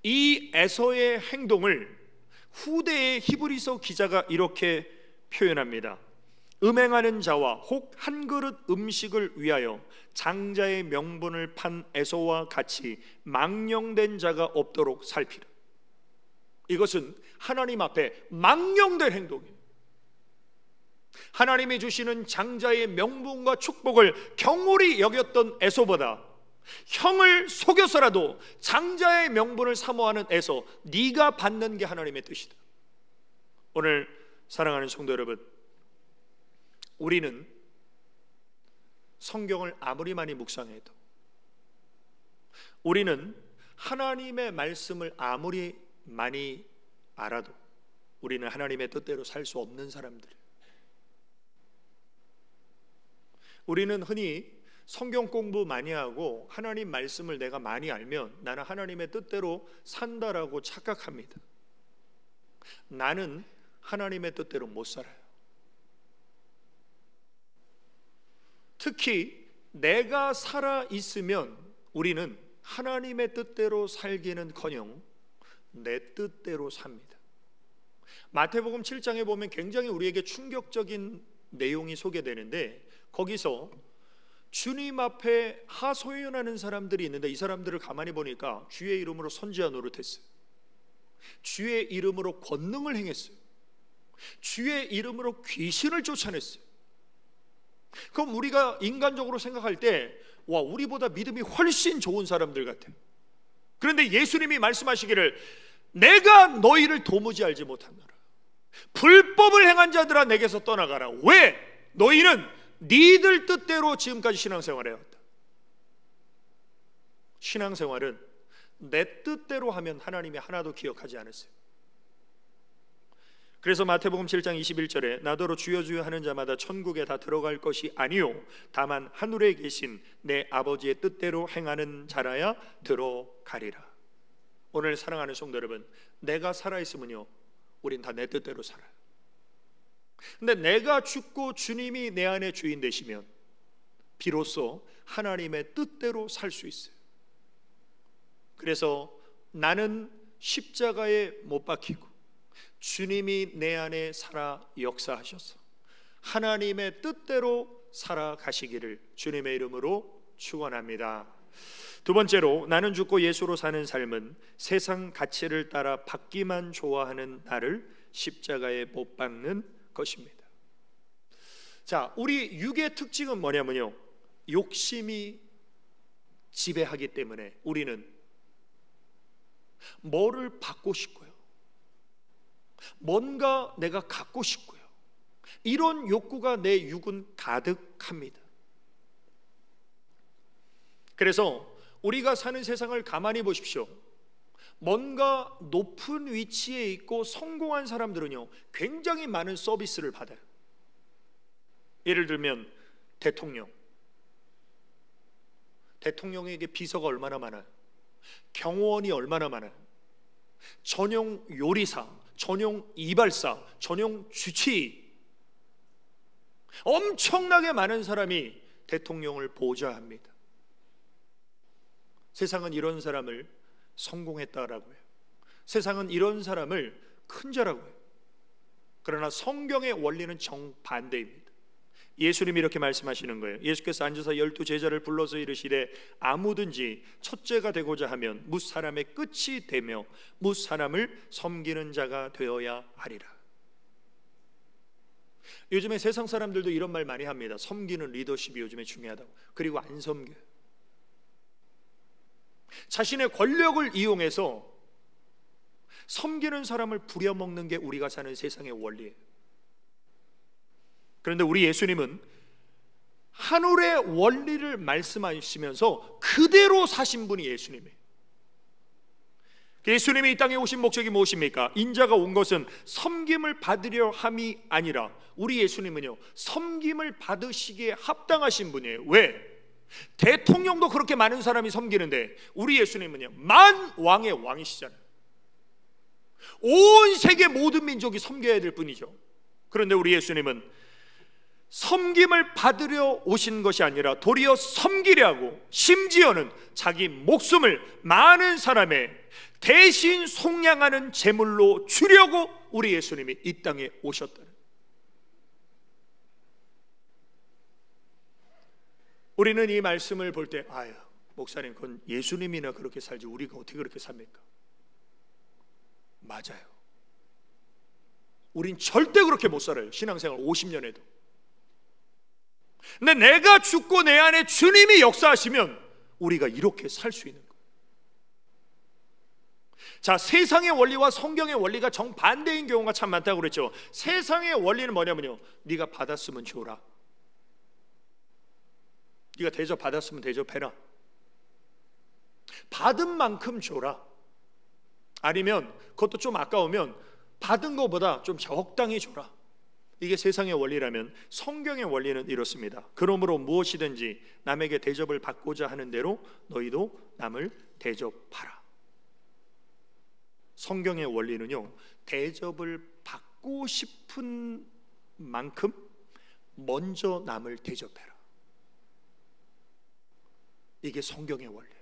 이 에서의 행동을 후대의 히브리서 기자가 이렇게 표현합니다. 음행하는 자와 혹 한 그릇 음식을 위하여 장자의 명분을 판 에서와 같이 망령된 자가 없도록 살피라. 이것은 하나님 앞에 망령된 행동이에요. 하나님이 주시는 장자의 명분과 축복을 경홀히 여겼던 에서보다 형을 속여서라도 장자의 명분을 사모하는 에서, 네가 받는 게 하나님의 뜻이다. 오늘 사랑하는 성도 여러분, 우리는 성경을 아무리 많이 묵상해도, 우리는 하나님의 말씀을 아무리 많이 알아도 우리는 하나님의 뜻대로 살 수 없는 사람들이에요. 우리는 흔히 성경 공부 많이 하고 하나님 말씀을 내가 많이 알면 나는 하나님의 뜻대로 산다라고 착각합니다. 나는 하나님의 뜻대로 못 살아요. 특히 내가 살아 있으면 우리는 하나님의 뜻대로 살기는커녕 내 뜻대로 삽니다. 마태복음 7장에 보면 굉장히 우리에게 충격적인 내용이 소개되는데, 거기서 주님 앞에 하소연하는 사람들이 있는데 이 사람들을 가만히 보니까 주의 이름으로 선지자 노릇했어요. 주의 이름으로 권능을 행했어요. 주의 이름으로 귀신을 쫓아냈어요. 그럼 우리가 인간적으로 생각할 때 와, 우리보다 믿음이 훨씬 좋은 사람들 같아요. 그런데 예수님이 말씀하시기를 내가 너희를 도무지 알지 못하노라. 불법을 행한 자들아 내게서 떠나가라. 왜? 너희는 니들 뜻대로 지금까지 신앙생활을 해왔다. 신앙생활은 내 뜻대로 하면 하나님이 하나도 기억하지 않으세요. 그래서 마태복음 7장 21절에 나더러 주여 주여 하는 자마다 천국에 다 들어갈 것이 아니요 다만 하늘에 계신 내 아버지의 뜻대로 행하는 자라야 들어가리라. 오늘 사랑하는 성도 여러분, 내가 살아있으면요 우린 다 내 뜻대로 살아요. 근데 내가 죽고 주님이 내 안에 주인 되시면 비로소 하나님의 뜻대로 살 수 있어요. 그래서 나는 십자가에 못 박히고 주님이 내 안에 살아 역사하셔서 하나님의 뜻대로 살아가시기를 주님의 이름으로 축원합니다. 두 번째로, 나는 죽고 예수로 사는 삶은 세상 가치를 따라 받기만 좋아하는 나를 십자가에 못 박는 것입니다. 자, 우리 육의 특징은 뭐냐면요, 욕심이 지배하기 때문에 우리는 뭐를 받고 싶고요, 뭔가 내가 갖고 싶고요, 이런 욕구가 내 육은 가득합니다. 그래서 우리가 사는 세상을 가만히 보십시오. 뭔가 높은 위치에 있고 성공한 사람들은요 굉장히 많은 서비스를 받아요. 예를 들면 대통령에게 비서가 얼마나 많아요. 경호원이 얼마나 많아요. 전용 요리사, 전용 이발사, 전용 주치의, 엄청나게 많은 사람이 대통령을 보좌합니다. 세상은 이런 사람을 성공했다라고 해요. 세상은 이런 사람을 큰 자라고 해요. 그러나 성경의 원리는 정반대입니다. 예수님이 이렇게 말씀하시는 거예요. 예수께서 앉아서 12 제자를 불러서 이르시되 아무든지 첫째가 되고자 하면 뭇 사람의 끝이 되며 뭇 사람을 섬기는 자가 되어야 하리라. 요즘에 세상 사람들도 이런 말 많이 합니다. 섬기는 리더십이 요즘에 중요하다고. 그리고 안 섬겨요. 자신의 권력을 이용해서 섬기는 사람을 부려먹는 게 우리가 사는 세상의 원리예요. 그런데 우리 예수님은 하늘의 원리를 말씀하시면서 그대로 사신 분이 예수님이에요. 예수님이 이 땅에 오신 목적이 무엇입니까? 인자가 온 것은 섬김을 받으려 함이 아니라 우리 예수님은요 섬김을 받으시기에 합당하신 분이에요. 왜? 대통령도 그렇게 많은 사람이 섬기는데 우리 예수님은요 만왕의 왕이시잖아요. 온 세계 모든 민족이 섬겨야 될 분이죠. 그런데 우리 예수님은 섬김을 받으려 오신 것이 아니라 도리어 섬기려고, 심지어는 자기 목숨을 많은 사람의 대신 속량하는 제물로 주려고 우리 예수님이 이 땅에 오셨다는. 우리는 이 말씀을 볼 때 아유 목사님 그건 예수님이나 그렇게 살지 우리가 어떻게 그렇게 삽니까? 맞아요. 우린 절대 그렇게 못 살아요. 신앙생활 50년 해도. 근데 내가 죽고 내 안에 주님이 역사하시면 우리가 이렇게 살 수 있는 거예요. 자, 세상의 원리와 성경의 원리가 정반대인 경우가 참 많다고 그랬죠. 세상의 원리는 뭐냐면요 네가 받았으면 줘라. 네가 대접받았으면 대접해라. 받은 만큼 줘라. 아니면 그것도 좀 아까우면 받은 것보다 좀 적당히 줘라. 이게 세상의 원리라면 성경의 원리는 이렇습니다. 그러므로 무엇이든지 남에게 대접을 받고자 하는 대로 너희도 남을 대접하라. 성경의 원리는요 대접을 받고 싶은 만큼 먼저 남을 대접해라. 이게 성경의 원리예요.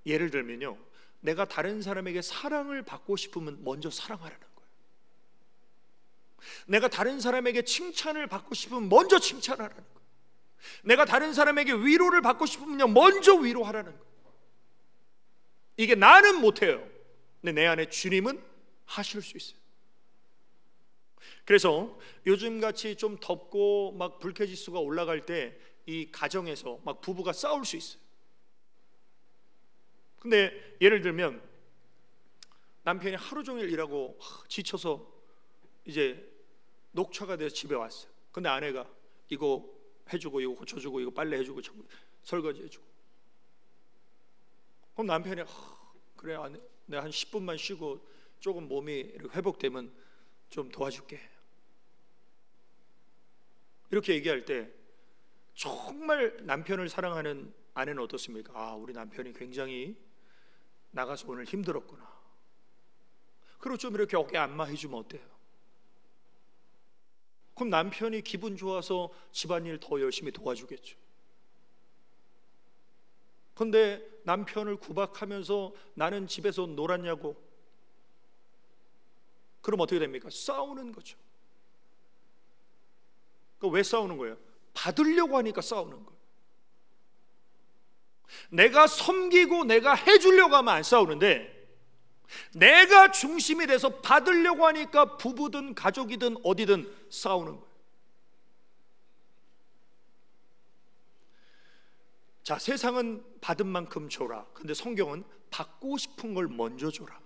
예를 들면요 내가 다른 사람에게 사랑을 받고 싶으면 먼저 사랑하라는 거예요. 내가 다른 사람에게 칭찬을 받고 싶으면 먼저 칭찬하라는 거예요. 내가 다른 사람에게 위로를 받고 싶으면요 먼저 위로하라는 거예요. 이게 나는 못해요. 근데 내 안에 주님은 하실 수 있어요. 그래서 요즘같이 좀 덥고 막 불쾌지수가 올라갈 때 이 가정에서 막 부부가 싸울 수 있어요. 근데 예를 들면 남편이 하루 종일 일하고 지쳐서 이제 녹초가 돼서 집에 왔어요. 근데 아내가 이거 해주고 이거 고쳐주고 이거 빨래 해주고 설거지 해주고, 그럼 남편이 그래 내가 한 10분만 쉬고 조금 몸이 회복되면 좀 도와줄게, 이렇게 얘기할 때 정말 남편을 사랑하는 아내는 어떻습니까? 우리 남편이 굉장히 나가서 오늘 힘들었구나, 그리고 좀 이렇게 어깨 안마해주면 어때요? 그럼 남편이 기분 좋아서 집안일 더 열심히 도와주겠죠. 근데 남편을 구박하면서 나는 집에서 놀았냐고, 그럼 어떻게 됩니까? 싸우는 거죠. 그러니까 왜 싸우는 거예요? 받으려고 하니까 싸우는 거예요. 내가 섬기고 내가 해주려고 하면 안 싸우는데, 내가 중심이 돼서 받으려고 하니까 부부든 가족이든 어디든 싸우는 거예요. 자, 세상은 받은 만큼 줘라. 근데 성경은 받고 싶은 걸 먼저 줘라.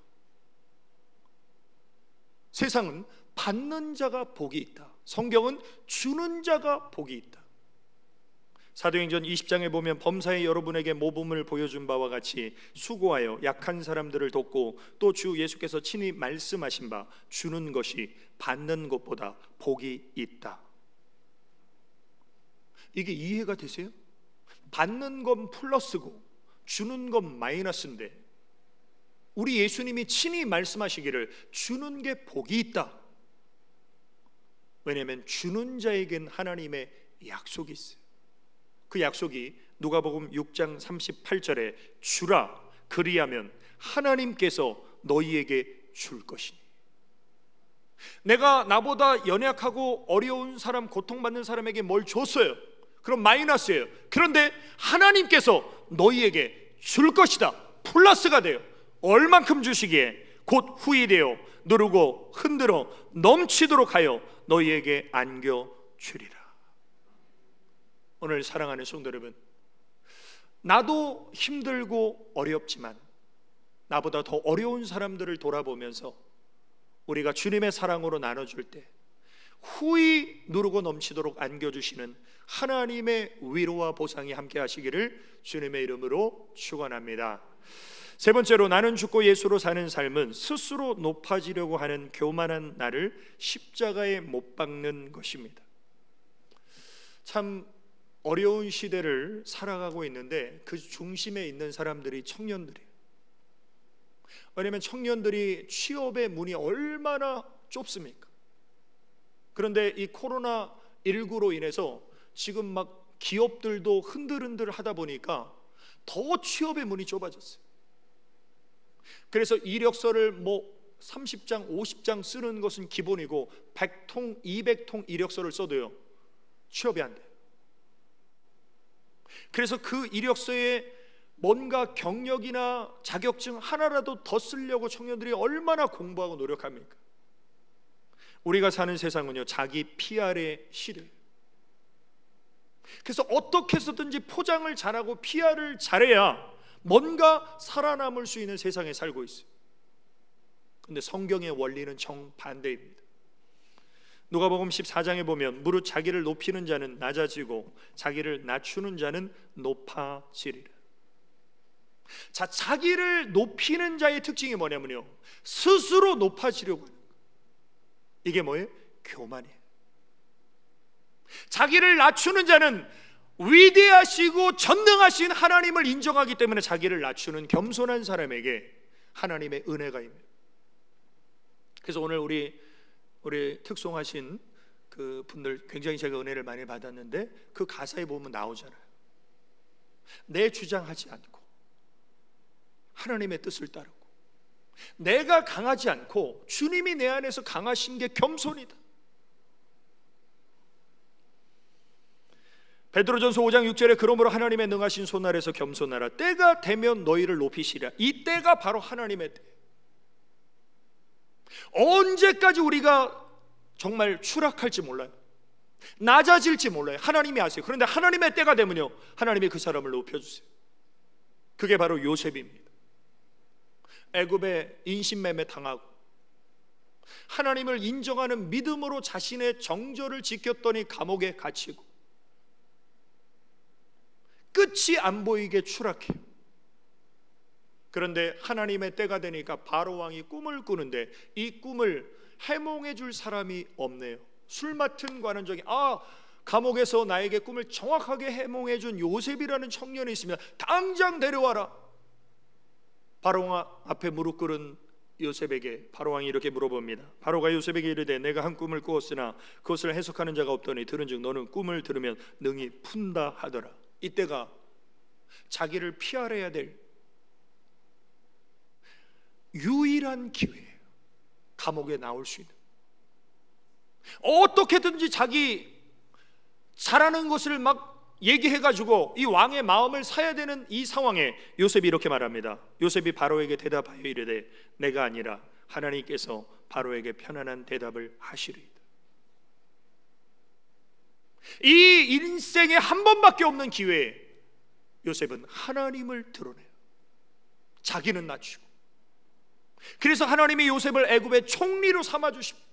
세상은 받는 자가 복이 있다. 성경은 주는 자가 복이 있다. 사도행전 20장에 보면 범사에 여러분에게 모범을 보여준 바와 같이 수고하여 약한 사람들을 돕고 또 주 예수께서 친히 말씀하신 바 주는 것이 받는 것보다 복이 있다. 이게 이해가 되세요? 받는 건 플러스고 주는 건 마이너스인데 우리 예수님이 친히 말씀하시기를 주는 게 복이 있다. 왜냐하면 주는 자에겐 하나님의 약속이 있어요. 그 약속이 누가복음 6장 38절에 주라 그리하면 하나님께서 너희에게 줄 것이니. 내가 나보다 연약하고 어려운 사람, 고통받는 사람에게 뭘 줬어요. 그럼 마이너스예요. 그런데 하나님께서 너희에게 줄 것이다. 플러스가 돼요. 얼만큼 주시기에 곧 후일되어 누르고 흔들어 넘치도록 하여 너희에게 안겨주리라. 오늘 사랑하는 성도 여러분, 나도 힘들고 어렵지만 나보다 더 어려운 사람들을 돌아보면서 우리가 주님의 사랑으로 나눠줄 때 후히 누르고 넘치도록 안겨주시는 하나님의 위로와 보상이 함께 하시기를 주님의 이름으로 축원합니다. 세 번째로, 나는 죽고 예수로 사는 삶은 스스로 높아지려고 하는 교만한 나를 십자가에 못 박는 것입니다. 참 어려운 시대를 살아가고 있는데 그 중심에 있는 사람들이 청년들이에요. 왜냐하면 청년들이 취업의 문이 얼마나 좁습니까? 그런데 이 코로나19로 인해서 지금 막 기업들도 흔들흔들 하다 보니까 더 취업의 문이 좁아졌어요. 그래서 이력서를 30장, 50장 쓰는 것은 기본이고 100통, 200통 이력서를 써도요 취업이 안 돼요. 그래서 그 이력서에 뭔가 경력이나 자격증 하나라도 더 쓰려고 청년들이 얼마나 공부하고 노력합니까? 우리가 사는 세상은요 자기 PR의 시대예요. 그래서 어떻게 해서든지 포장을 잘하고 PR을 잘해야 뭔가 살아남을 수 있는 세상에 살고 있어요. 근데 성경의 원리는 정반대입니다. 누가복음 14장에 보면 무릇 자기를 높이는 자는 낮아지고 자기를 낮추는 자는 높아지리라. 자, 자기를 높이는 자의 특징이 뭐냐면요 스스로 높아지려고 하는 거예요. 이게 뭐예요? 교만이에요. 자기를 낮추는 자는 위대하시고 전능하신 하나님을 인정하기 때문에 자기를 낮추는 겸손한 사람에게 하나님의 은혜가 있습니다. 그래서 오늘 우리 특송하신 그 분들 굉장히 제가 은혜를 많이 받았는데 그 가사에 보면 나오잖아요. 내 주장하지 않고 하나님의 뜻을 따르고 내가 강하지 않고 주님이 내 안에서 강하신 게 겸손이다. 베드로전서 5장 6절에 그러므로 하나님의 능하신 손 아래서 겸손하라. 때가 되면 너희를 높이시리라. 이 때가 바로 하나님의 때. 언제까지 우리가 정말 추락할지 몰라요. 낮아질지 몰라요. 하나님이 아세요. 그런데 하나님의 때가 되면요, 하나님이 그 사람을 높여주세요. 그게 바로 요셉입니다. 애굽에 인신매매 당하고 하나님을 인정하는 믿음으로 자신의 정절을 지켰더니 감옥에 갇히고 끝이 안 보이게 추락해요. 그런데 하나님의 때가 되니까 바로 왕이 꿈을 꾸는데 이 꿈을 해몽해 줄 사람이 없네요. 술 맡은 관원장이 감옥에서 나에게 꿈을 정확하게 해몽해 준 요셉이라는 청년이 있습니다. 당장 데려와라. 바로왕 앞에 무릎 꿇은 요셉에게 바로왕이 이렇게 물어봅니다. 바로가 요셉에게 이르되 내가 한 꿈을 꾸었으나 그것을 해석하는 자가 없더니 들은즉 너는 꿈을 들으면 능히 푼다 하더라. 이때가 자기를 피하려야 될 유일한 기회예요. 감옥에 나올 수 있는, 어떻게든지 자기 잘하는 것을 막 얘기해가지고 이 왕의 마음을 사야 되는 이 상황에 요셉이 이렇게 말합니다. 요셉이 바로에게 대답하여 이르되 내가 아니라 하나님께서 바로에게 편안한 대답을 하시리이다. 이 인생에 한 번밖에 없는 기회에 요셉은 하나님을 드러내요. 자기는 낮추고. 그래서 하나님이 요셉을 애굽의 총리로 삼아주십니다.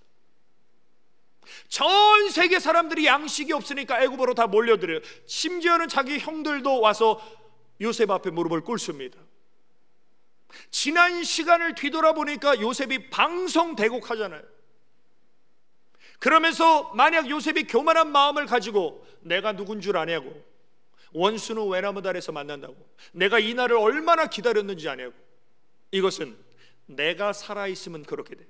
전 세계 사람들이 양식이 없으니까 애굽으로 다 몰려들어요. 심지어는 자기 형들도 와서 요셉 앞에 무릎을 꿇습니다. 지난 시간을 뒤돌아보니까 요셉이 방성대곡하잖아요. 그러면서 만약 요셉이 교만한 마음을 가지고 내가 누군 줄 아냐고, 원수는 외나무 달에서 만난다고, 내가 이 날을 얼마나 기다렸는지 아냐고, 이것은 내가 살아있으면 그렇게 돼요.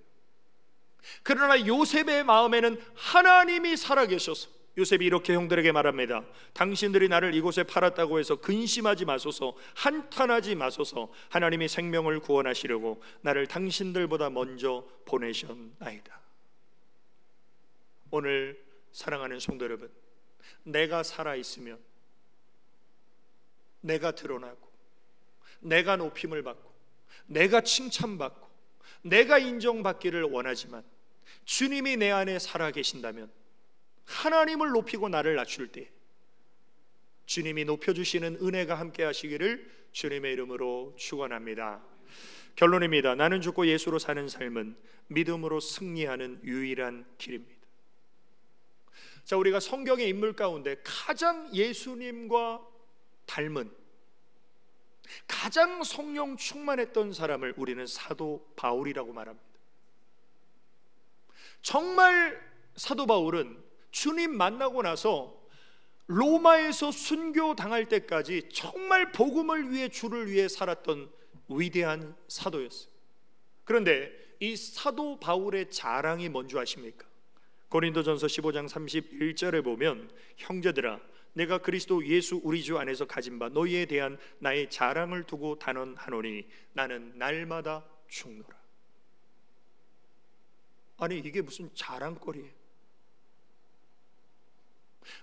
그러나 요셉의 마음에는 하나님이 살아계셔서 요셉이 이렇게 형들에게 말합니다. 당신들이 나를 이곳에 팔았다고 해서 근심하지 마소서, 한탄하지 마소서. 하나님이 생명을 구원하시려고 나를 당신들보다 먼저 보내셨나이다. 오늘 사랑하는 성도 여러분, 내가 살아있으면 내가 드러나고 내가 높임을 받고 내가 칭찬받고 내가 인정받기를 원하지만 주님이 내 안에 살아계신다면 하나님을 높이고 나를 낮출 때 주님이 높여주시는 은혜가 함께 하시기를 주님의 이름으로 축원합니다. 결론입니다. 나는 죽고 예수로 사는 삶은 믿음으로 승리하는 유일한 길입니다. 자, 우리가 성경의 인물 가운데 가장 예수님과 닮은, 가장 성령 충만했던 사람을 우리는 사도 바울이라고 말합니다. 정말 사도 바울은 주님 만나고 나서 로마에서 순교 당할 때까지 정말 복음을 위해, 주를 위해 살았던 위대한 사도였어요. 그런데 이 사도 바울의 자랑이 뭔지 아십니까? 고린도전서 15장 31절에 보면 형제들아 내가 그리스도 예수 우리 주 안에서 가진 바 너희에 대한 나의 자랑을 두고 단언하노니 나는 날마다 죽노라. 아니 이게 무슨 자랑거리예요?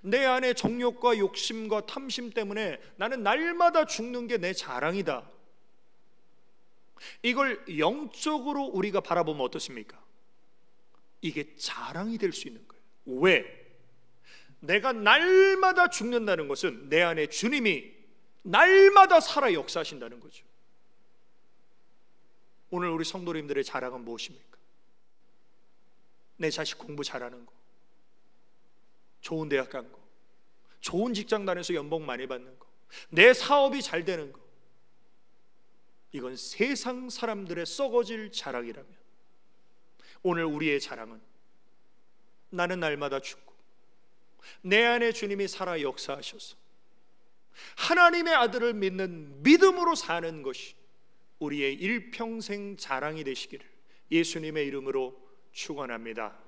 내 안에 정욕과 욕심과 탐심 때문에 나는 날마다 죽는 게 내 자랑이다. 이걸 영적으로 우리가 바라보면 어떻습니까? 이게 자랑이 될 수 있는 거예요. 왜? 내가 날마다 죽는다는 것은 내 안에 주님이 날마다 살아 역사하신다는 거죠. 오늘 우리 성도님들의 자랑은 무엇입니까? 내 자식 공부 잘하는 거, 좋은 대학 간 거, 좋은 직장 다녀서 연봉 많이 받는 거, 내 사업이 잘 되는 거. 이건 세상 사람들의 썩어질 자랑이라면 오늘 우리의 자랑은 나는 날마다 죽고 내 안에 주님이 살아 역사하셔서 하나님의 아들을 믿는 믿음으로 사는 것이 우리의 일평생 자랑이 되시기를 예수님의 이름으로 축원합니다.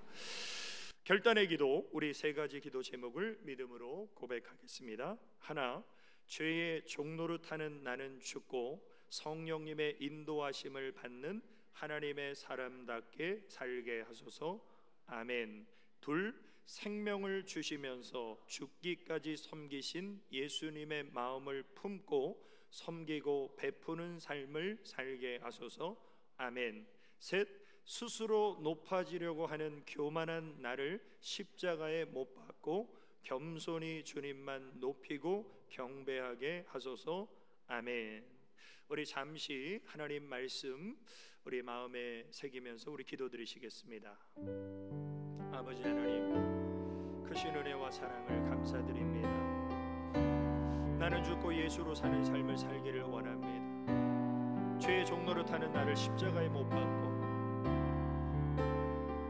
결단의 기도, 우리 세 가지 기도 제목을 믿음으로 고백하겠습니다. 하나, 죄의 종노릇하는 나는 죽고 성령님의 인도하심을 받는 하나님의 사람답게 살게 하소서. 아멘. 둘, 생명을 주시면서 죽기까지 섬기신 예수님의 마음을 품고 섬기고 베푸는 삶을 살게 하소서. 아멘. 셋, 스스로 높아지려고 하는 교만한 나를 십자가에 못 박고 겸손히 주님만 높이고 경배하게 하소서. 아멘. 우리 잠시 하나님 말씀 우리 마음에 새기면서 우리 기도드리시겠습니다. 아버지 하나님, 크신 은혜와 사랑을 감사드립니다. 나는 죽고 예수로 사는 삶을 살기를 원합니다. 죄의 종로로 타는 나를 십자가에 못 박고,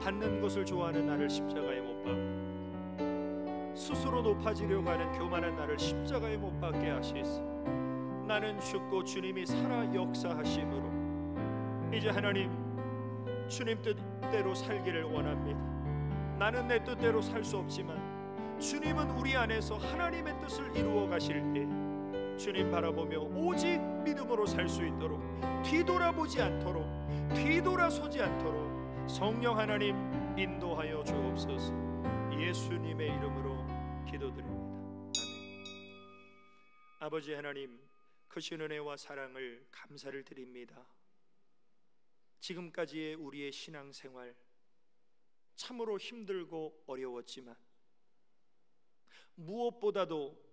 받는 것을 좋아하는 나를 십자가에 못 박고, 스스로 높아지려고 하는 교만한 나를 십자가에 못 박게 하시소. 나는 죽고 주님이 살아 역사하심으로 이제 하나님, 주님 뜻대로 살기를 원합니다. 나는 내 뜻대로 살 수 없지만 주님은 우리 안에서 하나님의 뜻을 이루어 가실 때 주님 바라보며 오직 믿음으로 살 수 있도록, 뒤돌아보지 않도록, 뒤돌아서지 않도록 성령 하나님 인도하여 주옵소서. 예수님의 이름으로 기도드립니다. 아멘. 아버지 하나님, 크신 은혜와 사랑을 감사를 드립니다. 지금까지의 우리의 신앙생활 참으로 힘들고 어려웠지만 무엇보다도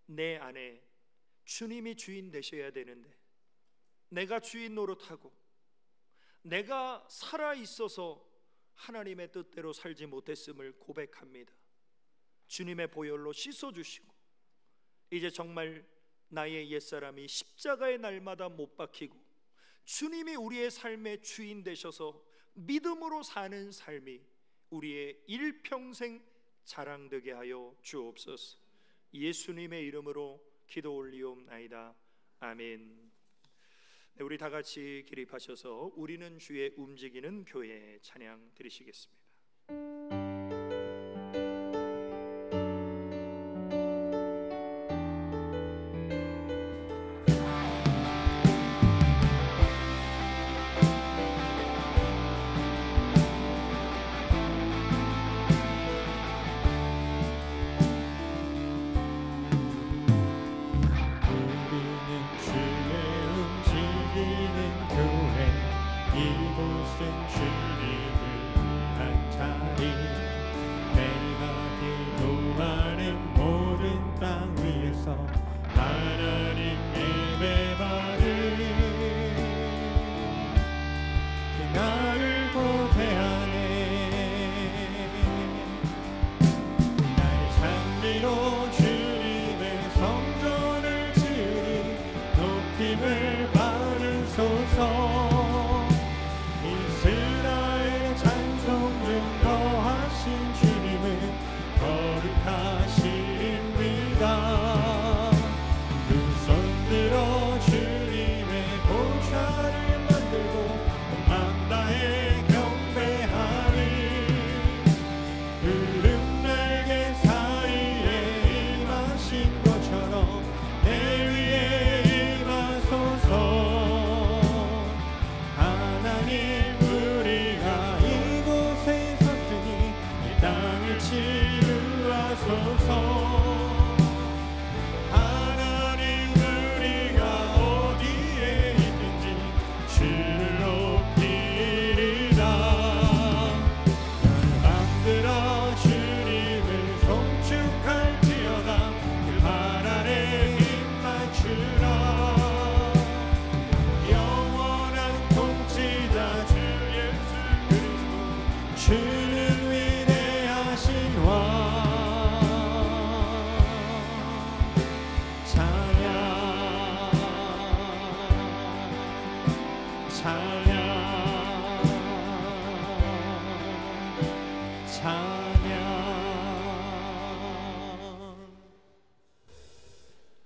내 안에 주님이 주인 되셔야 되는데 내가 주인 노릇하고 내가 살아있어서 하나님의 뜻대로 살지 못했음을 고백합니다. 주님의 보혈로 씻어주시고 이제 정말 나의 옛사람이 십자가의 날마다 못 박히고 주님이 우리의 삶의 주인 되셔서 믿음으로 사는 삶이 우리의 일평생 자랑되게 하여 주옵소서. 예수님의 이름으로 기도 올리옵나이다. 아멘. 네, 우리 다 같이 기립하셔서 우리는 주의 움직이는 교회 찬양 드리시겠습니다.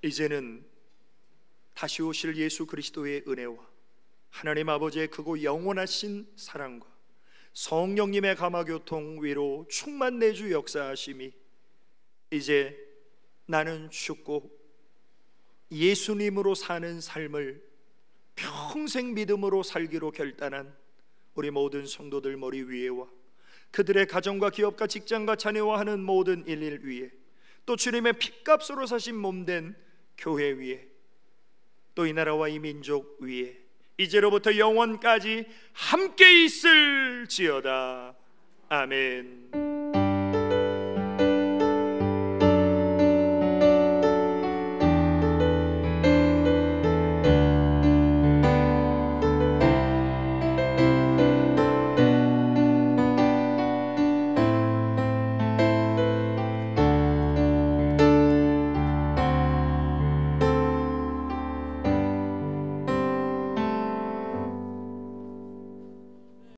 이제는 다시 오실 예수 그리스도의 은혜와 하나님 아버지의 크고 영원하신 사랑과 성령님의 감화교통 위로 충만 내주 역사하심이 이제 나는 죽고 예수님으로 사는 삶을 평생 믿음으로 살기로 결단한 우리 모든 성도들 머리 위에와 그들의 가정과 기업과 직장과 자녀와 하는 모든 일일 위에 또 주님의 핏값으로 사신 몸된 교회 위에 또 이 나라와 이 민족 위에 이제로부터 영원까지 함께 있을지어다. 아멘.